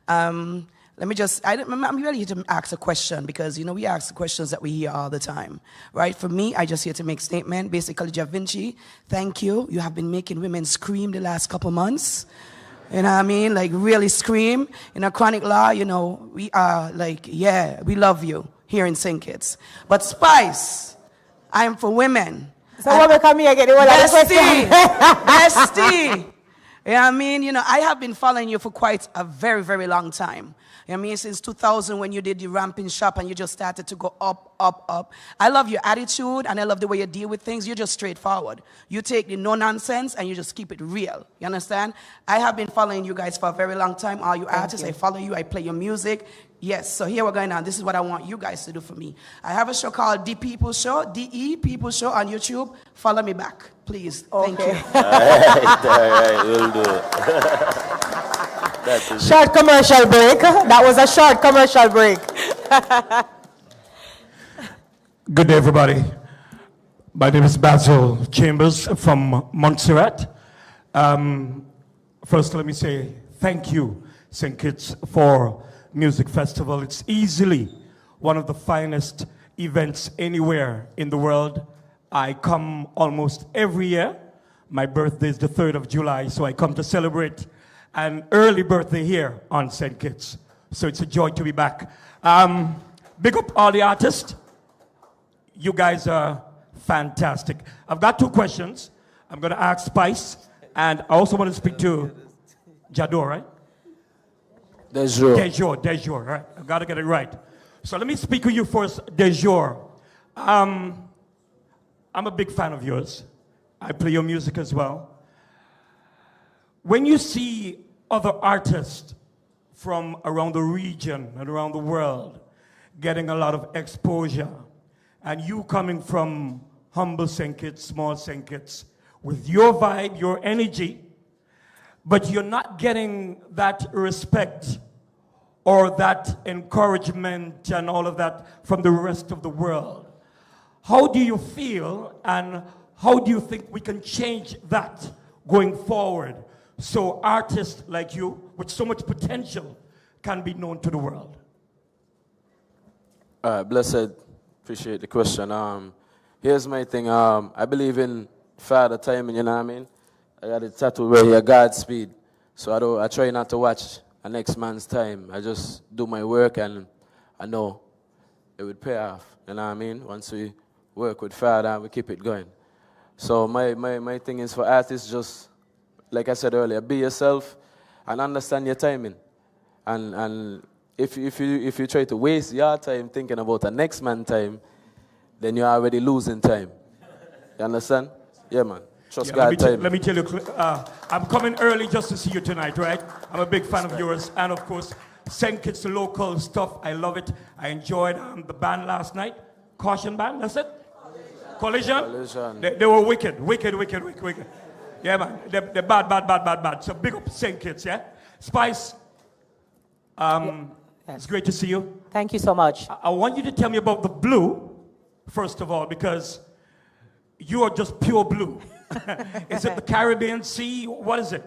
Let me just, I'm ready to ask a question because, you know, we ask the questions that we hear all the time, right? For me, I just here to make a statement. Basically, Ja Vinci, thank you. You have been making women scream the last couple months. You know what I mean? Like, really scream. In a chronic law, you know, we are like, yeah, we love you here in St. Kitts. But Spice, I am for women. So what become here again? Bestie. You know what I mean? You know, I have been following you for quite a very, very long time. You know what I mean? Since 2000 when you did your ramping shop and you just started to go up, up, up. I love your attitude and I love the way you deal with things. You're just straightforward. You take the no-nonsense and you just keep it real. You understand? I have been following you guys for a very long time. All you artists, I follow you. I play your music. Yes, so here we're going on. This is what I want you guys to do for me. I have a show called The People Show, D-E People Show on YouTube. Follow me back, please. Thank you. All right, we'll do it. Short commercial break. That was a short commercial break. Good day, everybody. My name is Basil Chambers from Montserrat. First, let me say thank you, St. Kitts, for Music Festival. It's easily one of the finest events anywhere in the world. I come almost every year. My birthday is the 3rd of July, so I come to celebrate an early birthday here on St. Kitts. So it's a joy to be back. Big up all the artists. You guys are fantastic. I've got 2 questions. I'm going to ask Spice, and I also want to speak to Jador, right? Dejour, right? I've got to get it right. So let me speak with you first, Dejour. I'm a big fan of yours. I play your music as well. When you see other artists from around the region and around the world getting a lot of exposure. And you coming from humble St. Kitts, small St. Kitts, with your vibe, your energy, but you're not getting that respect or that encouragement and all of that from the rest of the world. How do you feel, and how do you think we can change that going forward so artists like you with so much potential can be known to the world? Blessed, appreciate the question. Here's my thing. I believe in father timing, you know what I mean? I got a tattoo right here, Godspeed. So I try not to watch a next man's time. I just do my work, and I know it would pay off, you know what I mean? Once we work with father, we keep it going. So my thing is for artists, just, like I said earlier, be yourself and understand your timing. And if you try to waste your time thinking about a next man's time, then you're already losing time. You understand? Yeah, man. Trust God time. Let me tell you, I'm coming early just to see you tonight, right? I'm a big fan of yours. And of course, St. Kitts local stuff. I love it. I enjoyed the band last night. Caution band, that's it? Collision? They were wicked. Yeah, man. They're bad. So big up St. Kitts, yeah? Spice, it's great to see you. Thank you so much. I want you to tell me about the blue, first of all, because you are just pure blue. Is it the Caribbean Sea? What is it?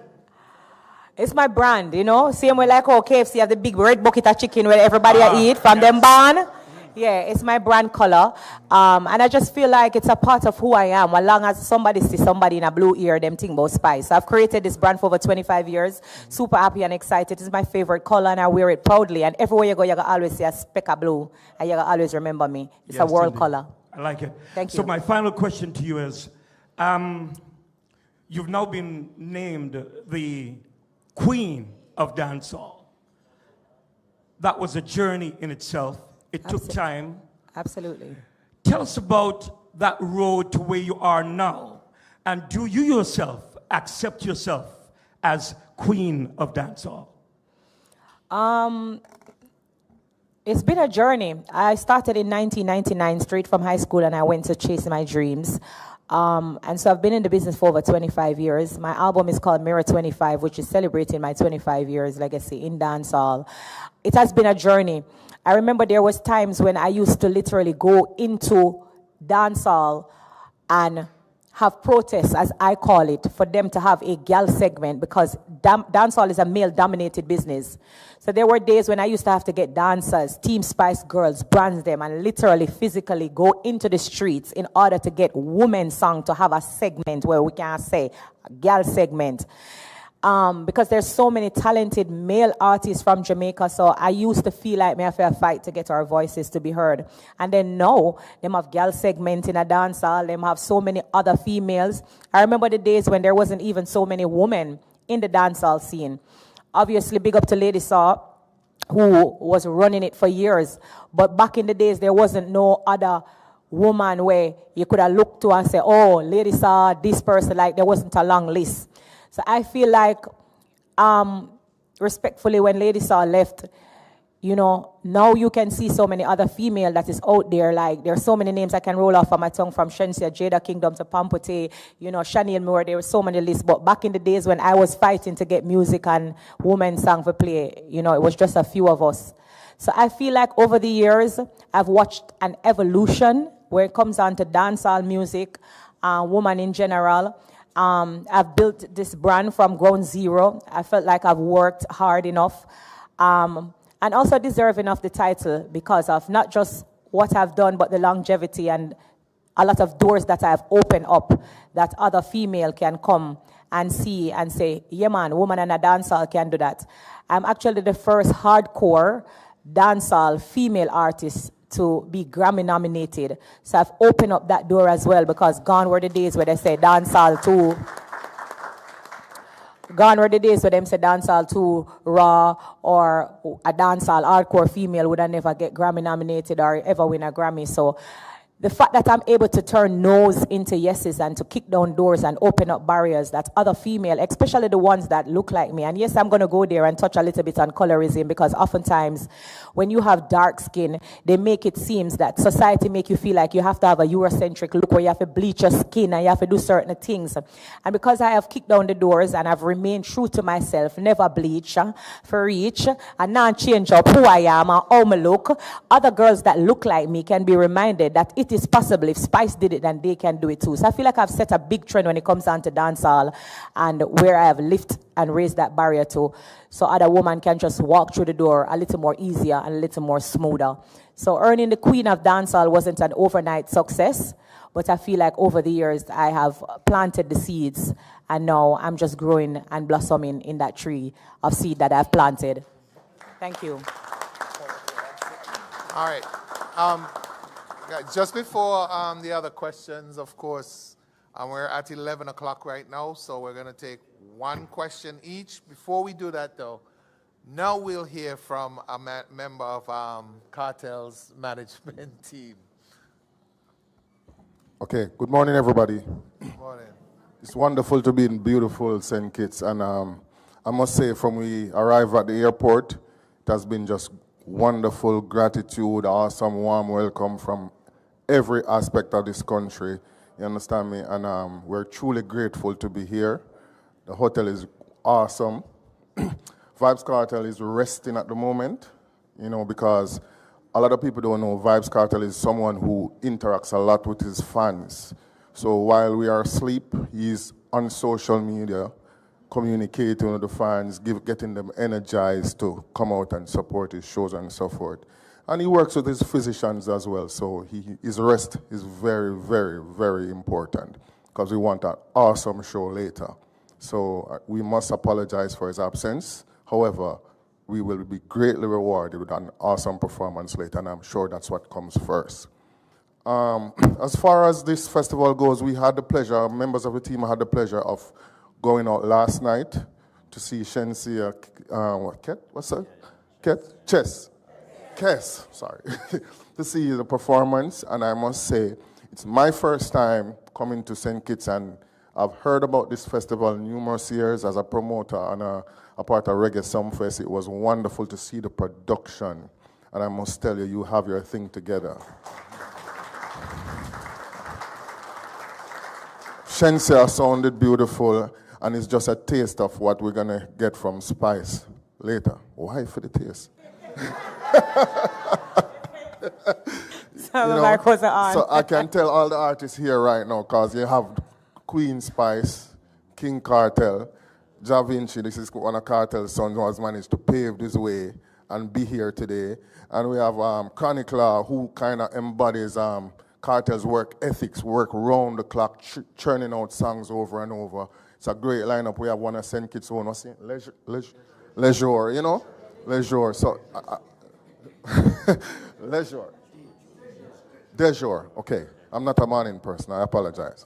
It's my brand, you know. Same way like how KFC have the big red bucket of chicken where everybody eat from them barn. Yeah, it's my brand color. And I just feel like it's a part of who I am. As long as somebody sees somebody in a blue ear, them think about Spice. So I've created this brand for over 25 years. Super happy and excited. It's my favorite color, and I wear it proudly. And everywhere you go, you can always see a speck of blue. And you can always remember me. It's a world color. I like it. Thank you. So my final question to you is, you've now been named the Queen of Dancehall. That was a journey in itself. It took time. Absolutely. Tell us about that road to where you are now. And do you yourself accept yourself as Queen of Dancehall? It's been a journey. I started in 1999 straight from high school, and I went to chase my dreams. And so I've been in the business for over 25 years. My album is called Mirror 25, which is celebrating my 25 years legacy in dancehall. It has been a journey. I remember there was times when I used to literally go into dancehall and have protests, as I call it, for them to have a gal segment, because dancehall is a male-dominated business. So there were days when I used to have to get dancers, Team Spice girls, brand them, and literally physically go into the streets in order to get women's song to have a segment where we can say a gal segment. Because there's so many talented male artists from Jamaica, so I used to feel like me have to fight to get our voices to be heard. And then now, them have gal segment in a dancehall, them have so many other females. I remember the days when there wasn't even so many women in the dancehall scene. Obviously, big up to Lady Saw, who was running it for years. But back in the days, there wasn't no other woman where you could have looked to and say, oh, Lady Saw, this person, like there wasn't a long list. So I feel like, respectfully, when Lady Saw left, you know, now you can see so many other female that is out there. Like, there's so many names I can roll off on my tongue, from Shensia, Jada Kingdom to Pampote, you know, Shaniel Moore. There were so many lists. But back in the days when I was fighting to get music and women's song for play, you know, it was just a few of us. So I feel like over the years, I've watched an evolution where it comes down to dancehall music, woman in general. I've built this brand from ground zero. I felt like I've worked hard enough, and also deserve enough the title because of not just what I've done, but the longevity and a lot of doors that I've opened up that other female can come and see and say, yeah man, woman and a dancehall can do that. I'm actually the first hardcore dancehall female artist to be Grammy nominated. So I've opened up that door as well, because gone were the days where they say dancehall too. Gone were the days where them say dancehall too raw, or a dancehall hardcore female would have never get Grammy nominated or ever win a Grammy. So the fact that I'm able to turn no's into yeses and to kick down doors and open up barriers that other female, especially the ones that look like me, and yes, I'm going to go there and touch a little bit on colorism, because oftentimes when you have dark skin, they make it seem that society make you feel like you have to have a Eurocentric look where you have to bleach your skin and you have to do certain things. And because I have kicked down the doors and I've remained true to myself, never bleach, for reach, and not change up who I am or how I look, other girls that look like me can be reminded that it is possible. If Spice did it, then they can do it too. So I feel like I've set a big trend when it comes down to dancehall, and where I have lifted and raised that barrier to, so other women can just walk through the door a little more easier and a little more smoother. So earning the Queen of Dancehall wasn't an overnight success, but I feel like over the years I have planted the seeds, and now I'm just growing and blossoming in that tree of seed that I've planted. Thank you. All right. Just before the other questions, of course, we're at 11 o'clock right now, so we're going to take one question each. Before we do that, though, now we'll hear from a member of Cartel's management team. Okay, good morning, everybody. Good morning. It's wonderful to be in beautiful St. Kitts, and I must say, from we arrive at the airport, it has been just wonderful, gratitude, awesome, warm welcome from every aspect of this country. You understand me? And we're truly grateful to be here. The hotel is awesome. Vibes Cartel is resting at the moment, you know, because a lot of people don't know Vibes Cartel is someone who interacts a lot with his fans. So while we are asleep, he's on social media, communicating with the fans, getting them energized to come out and support his shows and so forth. And he works with his physicians as well, so his rest is very, very, very important, because we want an awesome show later. So we must apologize for his absence. However, we will be greatly rewarded with an awesome performance later, and I'm sure that's what comes first. As far as this festival goes, we had the pleasure, members of the team had the pleasure of going out last night to see Shensia, what's that? Kes, sorry, to see the performance, and I must say, it's my first time coming to St. Kitts, and I've heard about this festival numerous years as a promoter and a part of Reggae Sumfest. It was wonderful to see the production, and I must tell you, you have your thing together. Shensia sounded beautiful, and it's just a taste of what we're going to get from Spice later. Why for the taste? So I can tell all the artists here right now, because you have Queen Spice, King Cartel, Ja Vinci, this is one of Cartel's sons who has managed to pave this way and be here today. And we have Chronicler, who kind of embodies Cartel's work ethics, work round the clock, churning out songs over and over. It's a great lineup. We have one of St. Kitts' own, what's it? Leisure, you know? Leisure, so... Leisure. Dejour, okay. I'm not a morning person, I apologize.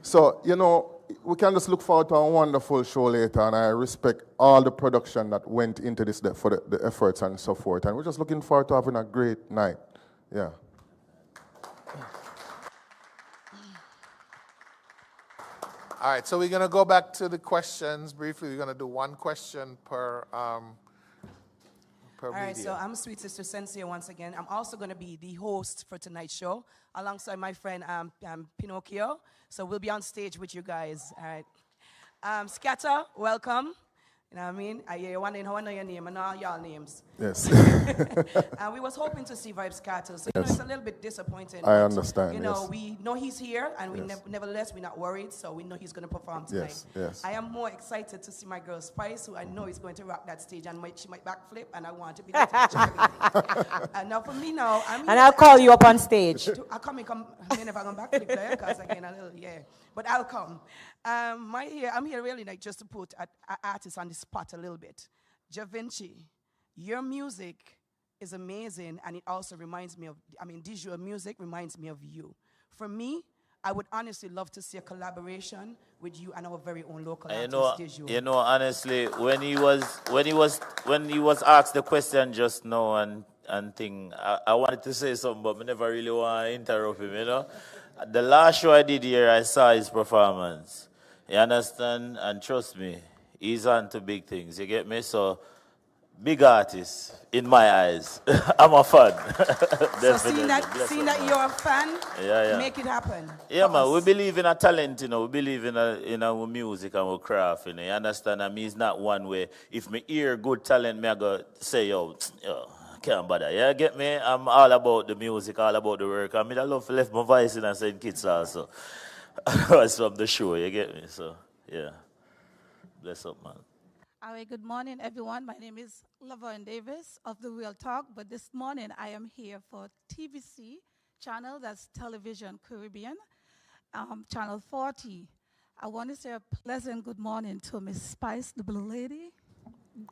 So, you know, we can just look forward to a wonderful show later, and I respect all the production that went into this for the efforts and so forth. And we're just looking forward to having a great night. Yeah. All right, so we're going to go back to the questions briefly. We're going to do one question per All right, so I'm Sweet Sister Sensei once again. I'm also going to be the host for tonight's show alongside my friend Pinocchio. So we'll be on stage with you guys. All right. Scatter, welcome. You know what I mean? I hear you wondering how I know your name and all y'all names. Yes. And we was hoping to see Vibes Cartel, so you know, it's a little bit disappointing. I understand, You know, yes. we know he's here, and we Yes. nevertheless, we're not worried, so we know he's going to perform tonight. Yes, yes. I am more excited to see my girl Spice, who I know is going to rock that stage, and she might backflip, and I want to be there to watch everything. And now for me now, I'm And I'll call you up on stage. I'll come, I may never come backflip there, because again, a little, yeah. But I'll come. I'm here really like just to put an artist on the spot a little bit. Ja Vinci, your music is amazing, and it also reminds me of, Dijual music reminds me of you. For me, I would honestly love to see a collaboration with you and our very own local artist, Dijual. You know, honestly, when he was asked the question just now, and and thing. I wanted to say something, but I never really want to interrupt him, you know. The last show I did here, I saw his performance. You understand? And trust me, he's on to big things. You get me? So, big artist, in my eyes. I'm a fan. So seeing that you're a fan, make it happen. Yeah, man, we believe in a talent, you know. We believe in our music and our craft, you know. You understand? I mean, it's not one way. If me hear good talent, me I go say, yo, can't bother. Yeah, get me? I'm all about the music, all about the work. I mean, I love to left my voice in and St. Kitts also. It's from the show, you get me? So, yeah. Bless up, man. All right, good morning, everyone. My name is Laverne Davis of The Real Talk, but this morning I am here for TVC channel, that's Television Caribbean, channel 40. I want to say a pleasant good morning to Miss Spice, the Blue Lady.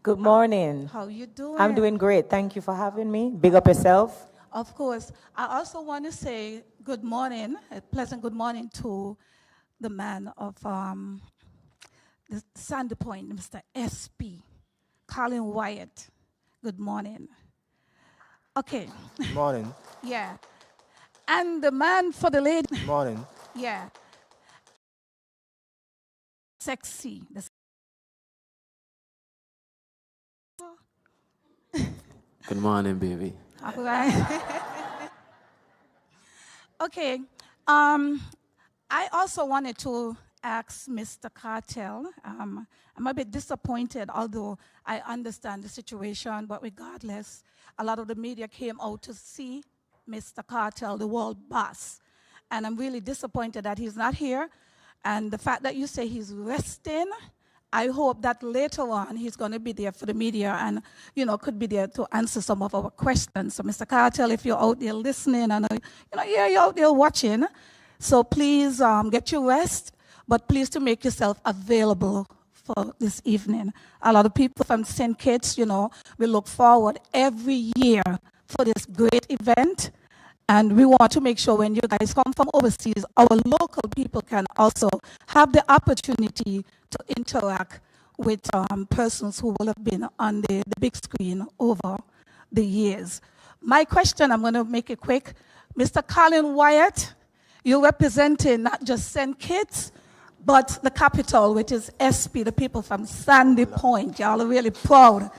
Good morning. How you doing? I'm doing great. Thank you for having me. Big up yourself. Of course. I also want to say good morning, a pleasant good morning to the man of the Sandy Point, Mr. S.P. Colin Wyatt. Good morning. Okay. Good morning. Yeah. And the man for the lady. Good morning. Yeah. Sexy. Good morning, baby. All right. Okay. I also wanted to ask Mr. Cartel. I'm a bit disappointed, although I understand the situation, but regardless, a lot of the media came out to see Mr. Cartel, the world boss. And I'm really disappointed that he's not here. And the fact that you say he's resting, I hope that later on he's going to be there for the media and, you know, could be there to answer some of our questions. So, Mr. Cartel, if you're out there listening, and you're out there watching, so please get your rest, but please to make yourself available for this evening. A lot of people from St. Kitts, you know, we look forward every year for this great event. And we want to make sure when you guys come from overseas, our local people can also have the opportunity to interact with persons who will have been on the big screen over the years. My question, I'm going to make it quick. Mr. Colin Wyatt, you're representing not just St. Kitts, but the capital, which is SP, the people from Sandy Point. Y'all are really proud.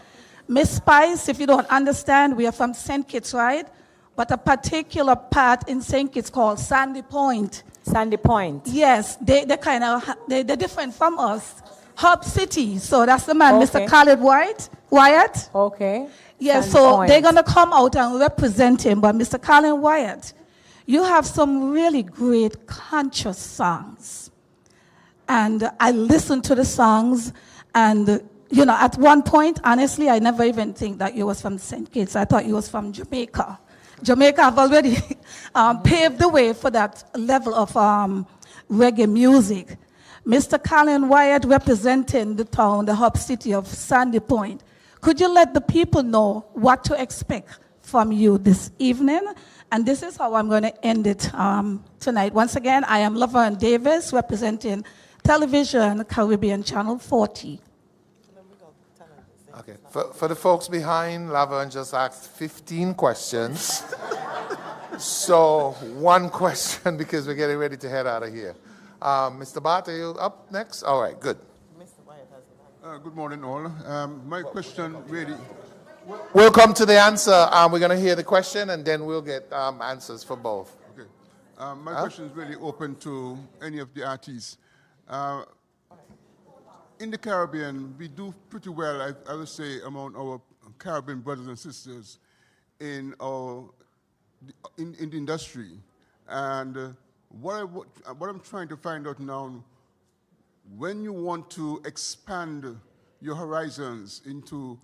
Miss Spice, if you don't understand, we are from St. Kitts, right? But a particular part in St. Kitts called Sandy Point. Sandy Point. Yes, they're different from us. Hub City. So that's the man, Okay. Mr. Khaled Wyatt. Okay. Yeah, Sandy so Point. they're going to come out and represent him. But Mr. Colin Wyatt, you have some really great conscious songs. And I listened to the songs, and you know, at one point, honestly, I never even think that you was from St. Kitts. I thought you was from Jamaica. Jamaica have already paved the way for that level of reggae music. Mr. Colin Wyatt representing the town, the hub city of Sandy Point. Could you let the people know what to expect from you this evening? And this is how I'm going to end it tonight. Once again, I am Laverne Davis representing Television Caribbean Channel 40. Okay. For the folks behind, Laverne just asked 15 questions. So one question because we're getting ready to head out of here. Mr. Bart, are you up next? All right, good. Good morning, all. My question really... We'll come to the answer. We're going to hear the question, and then we'll get answers for both. Okay. My question is really open to any of the artists. In the Caribbean, we do pretty well, I would say, among our Caribbean brothers and sisters in the industry. And what I'm trying to find out now, when you want to expand your horizons into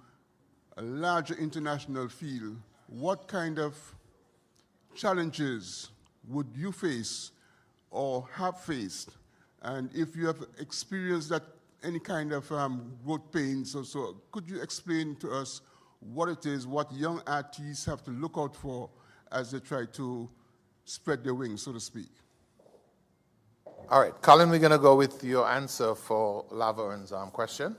a larger international field, what kind of challenges would you face or have faced? And if you have experienced that any kind of growth pains or so, could you explain to us what it is, what young artists have to look out for as they try to spread their wings, so to speak? All right, Colin, we're going to go with your answer for Laverne's question.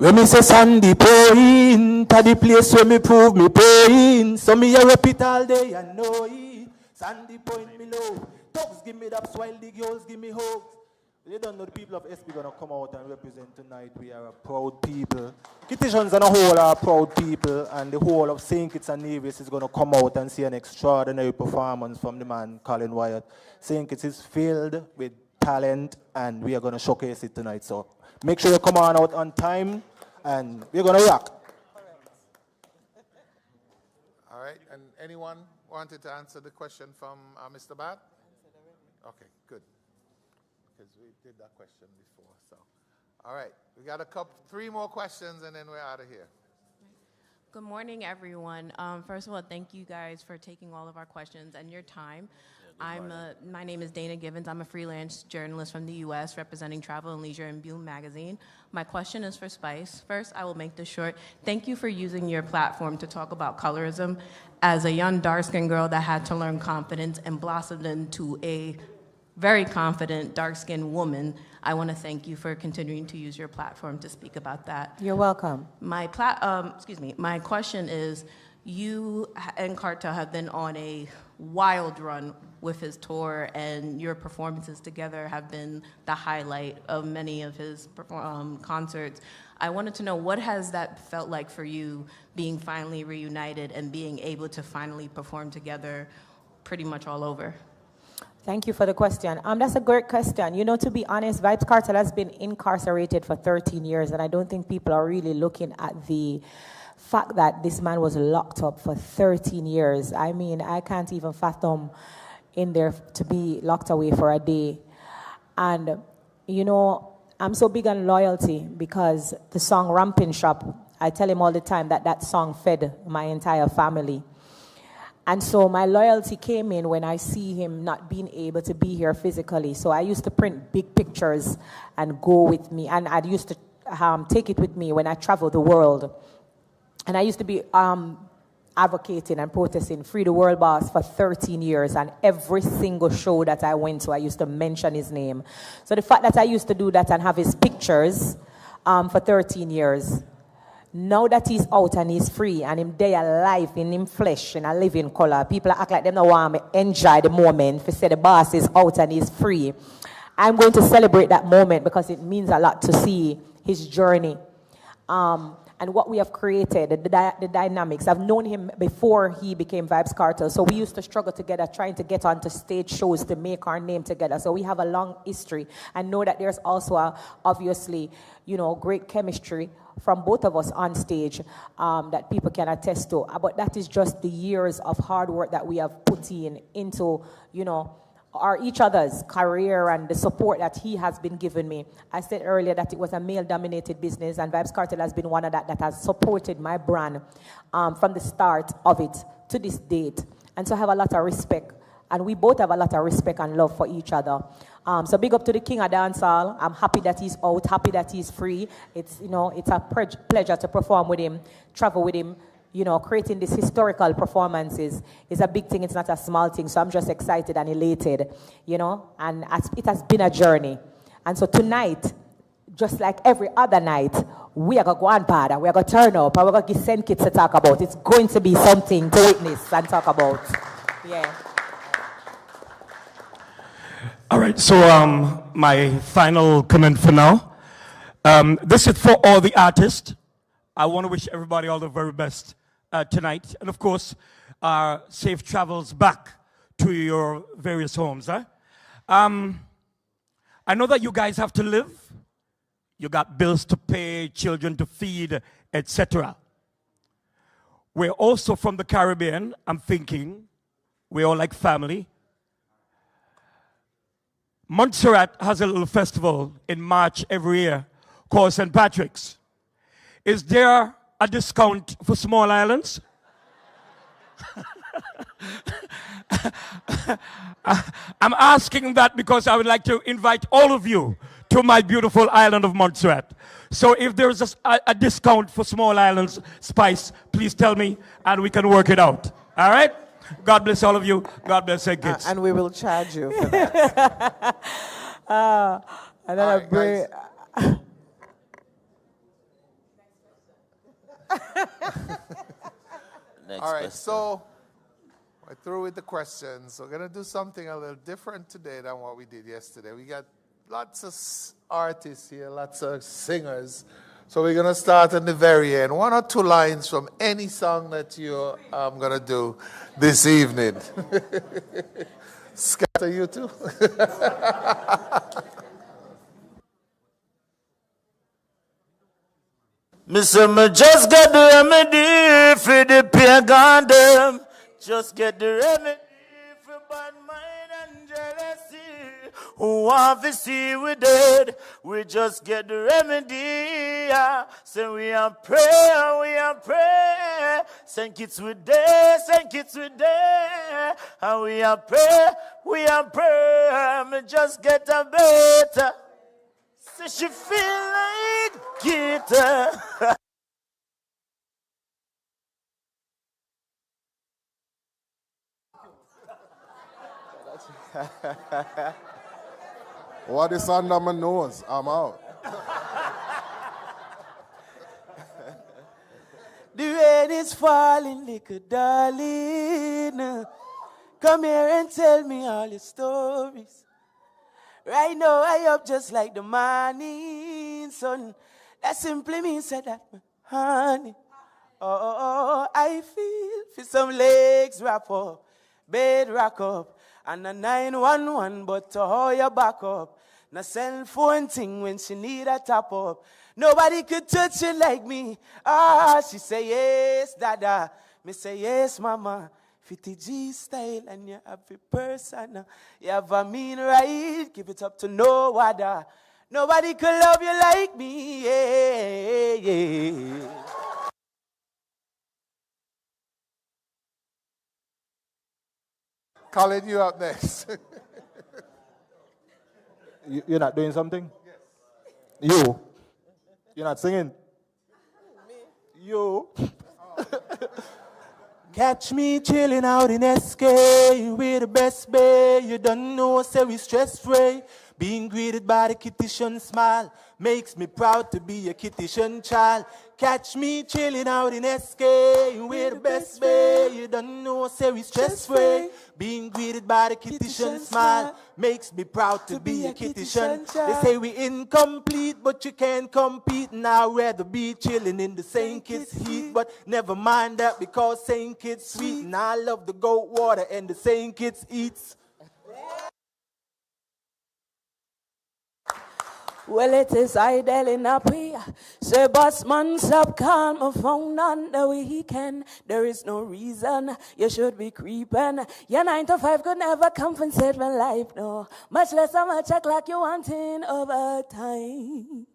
When me say Sandy point, to the place where me prove me pain. So me a rap it all day and know it. Sandy point me low. Dogs give me that while the girls give me hugs. You don't know the people of SB gonna come out and represent tonight. We are a proud people. Kittians and a whole are proud people, and the whole of St. Kitts and Nevis is gonna come out and see an extraordinary performance from the man Colin Wyatt. St. Kitts is filled with talent, and we are gonna showcase it tonight. So make sure you come on out on time, and we're gonna rock. All right, and anyone wanted to answer the question from Mr. Bat? Okay, good. Because we did that question before, so. All right, we got three more questions, and then we're out of here. Good morning, everyone. First of all, thank you guys for taking all of our questions and your time. My name is Dana Givens. I'm a freelance journalist from the U.S. representing Travel and Leisure in Boom Magazine. My question is for Spice. First, I will make this short. Thank you for using your platform to talk about colorism. As a young dark-skinned girl that had to learn confidence and blossomed into a very confident dark-skinned woman, I want to thank you for continuing to use your platform to speak about that. You're welcome. My question is, you and Cartel have been on a wild run with his tour, and your performances together have been the highlight of many of his concerts. I wanted to know, what has that felt like for you, being finally reunited and being able to finally perform together pretty much all over? Thank you for the question. That's a great question. You know, to be honest, Vybz Kartel has been incarcerated for 13 years, and I don't think people are really looking at the fact that this man was locked up for 13 years. I mean, I can't even fathom in there to be locked away for a day. And, you know, I'm so big on loyalty because the song Ramping Shop, I tell him all the time that that song fed my entire family. And so my loyalty came in when I see him not being able to be here physically. So I used to print big pictures and go with me. And I used to take it with me when I travel the world. And I used to be advocating and protesting Free the World Boss for 13 years. And every single show that I went to, I used to mention his name. So the fact that I used to do that and have his pictures for 13 years, now that he's out and he's free and him there alive in him flesh in a living color, people act like them don't want to enjoy the moment. If they say the boss is out and he's free, I'm going to celebrate that moment because it means a lot to see his journey. And what we have created, the dynamics. I've known him before he became Vybz Kartel, so we used to struggle together trying to get onto stage shows to make our name together. So we have a long history. I know that there's also obviously, you know, great chemistry from both of us on stage that people can attest to. But that is just the years of hard work that we have put into, you know, each other's career and the support that he has been giving me. I said earlier that it was a male-dominated business, and Vybz Kartel has been one of that has supported my brand from the start of it to this date. And so I have a lot of respect, and we both have a lot of respect and love for each other. So big up to the king of dancehall. I'm happy that he's out, happy that he's free. It's, you know, it's a pleasure to perform with him, travel with him. You know, creating these historical performances is a big thing. It's not a small thing. So I'm just excited and elated, you know, and it has been a journey. And so tonight, just like every other night, we are going to go on party. We are going to turn up and we're going to give St. Kitts to talk about. It's going to be something to witness and talk about. Yeah. All right, so my final comment for now. This is for all the artists. I want to wish everybody all the very best tonight. And of course, safe travels back to your various homes. Huh? I know that you guys have to live. You got bills to pay, children to feed, etc. We're also from the Caribbean. I'm thinking we're all like family. Montserrat has a little festival in March every year called St. Patrick's. Is there a discount for small islands? I'm asking that because I would like to invite all of you to my beautiful island of Montserrat. So if there's a discount for small islands, Spice, please tell me and we can work it out. All right? God bless all of you. God bless St. Kitts. And we will charge you for that. All right, so we're through with the questions. We're going to do something a little different today than what we did yesterday. We got lots of artists here, lots of singers. So we're going to start in the very end. 1 or 2 lines from any song that you're going to do this evening. Scatter, you too? Me just get the remedy for the pagan them. Just get the remedy for bad mind and jealousy. Who want to see we dead? We just get the remedy. So we are pray. Send kids with day, and we are pray. Me just get a better. So she feel like it. What is under my nose? I'm out. The rain is falling like a darling. Come here and tell me all your stories. Right now I up just like the morning sun. That simply means that my honey. Oh, I feel for some legs wrap up, bed rock up, and a 911, but to how you back up. Na cell phone thing when she need a top up. Nobody could touch it like me. She say yes, dada. Me say yes, mama. 50G style and you have a person. You have a mean right. Give it up to no other. Nobody could love you like me. Yeah. Colin, you up next. You're not doing something? Yes. You're not singing? Me. You. Catch me chilling out in SK with the best bay. You don't know, say we stress-free. Being greeted by the Kittitian smile makes me proud to be a Kittitian child. Catch me chilling out in SK with the best bay. You don't know, say we stress-free. Being greeted by the Kittitian smile makes me proud to be a Kittitian child. They say we incomplete, but you can't compete. And I'd rather be chilling in the St. Kitts heat. But never mind that because St. Kitts sweet. And I love the goat water and the St. Kitts eats. Well, it is idle in a prayer. Say, boss man, stop calm my phone on the weekend. There is no reason you should be creeping. Your 9 to 5 could never compensate my life, no. Much less how much o'clock you wanting overtime.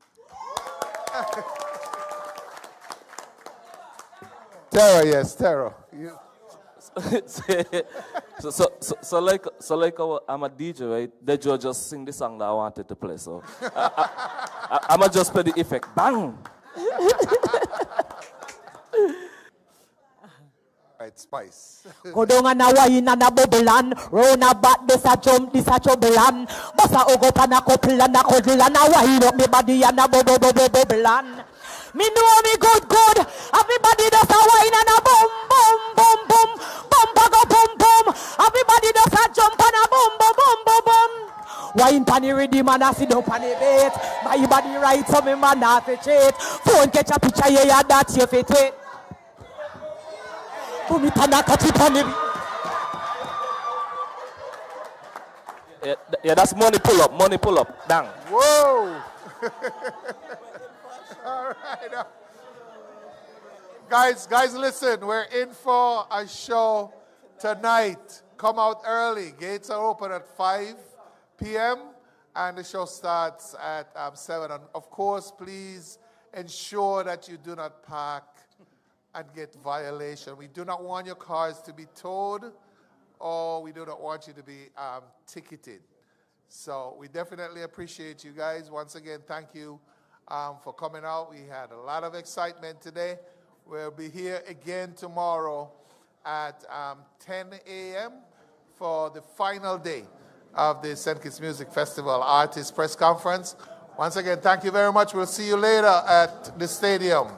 Tara, yes, Tara. So like I'm a DJ, right? The Joe just sing the song that I wanted to play, so I'ma just play the effect. Bang! Right, Spice. Go down and a wine and a bubble and round a back, this a jump, this a trouble and bust a hug up and a couple and a cuddle and a wine up me body and a bubble and me know me good. Everybody does a wine and a boom, boom, boom, boom. Bumper go boom, boom. Everybody does a jump and a boom, boom, boom, boom, boom. Wine pan the rhythm and a sit down pan the bait. My body right so me man not to cheat. Phone catch a picture, yeah, that's your fit it. Boom it and a catch it on the Yeah, that's money pull up. Dang. Whoa! All right. Guys, listen. We're in for a show tonight. Come out early. Gates are open at 5 p.m. and the show starts at 7. And of course, please ensure that you do not park and get violation. We do not want your cars to be towed, or we do not want you to be ticketed. So we definitely appreciate you guys. Once again, thank you for coming out. We had a lot of excitement today. We'll be here again tomorrow at 10 a.m. for the final day of the St. Kitts Music Festival Artist Press Conference. Once again, thank you very much. We'll see you later at the stadium.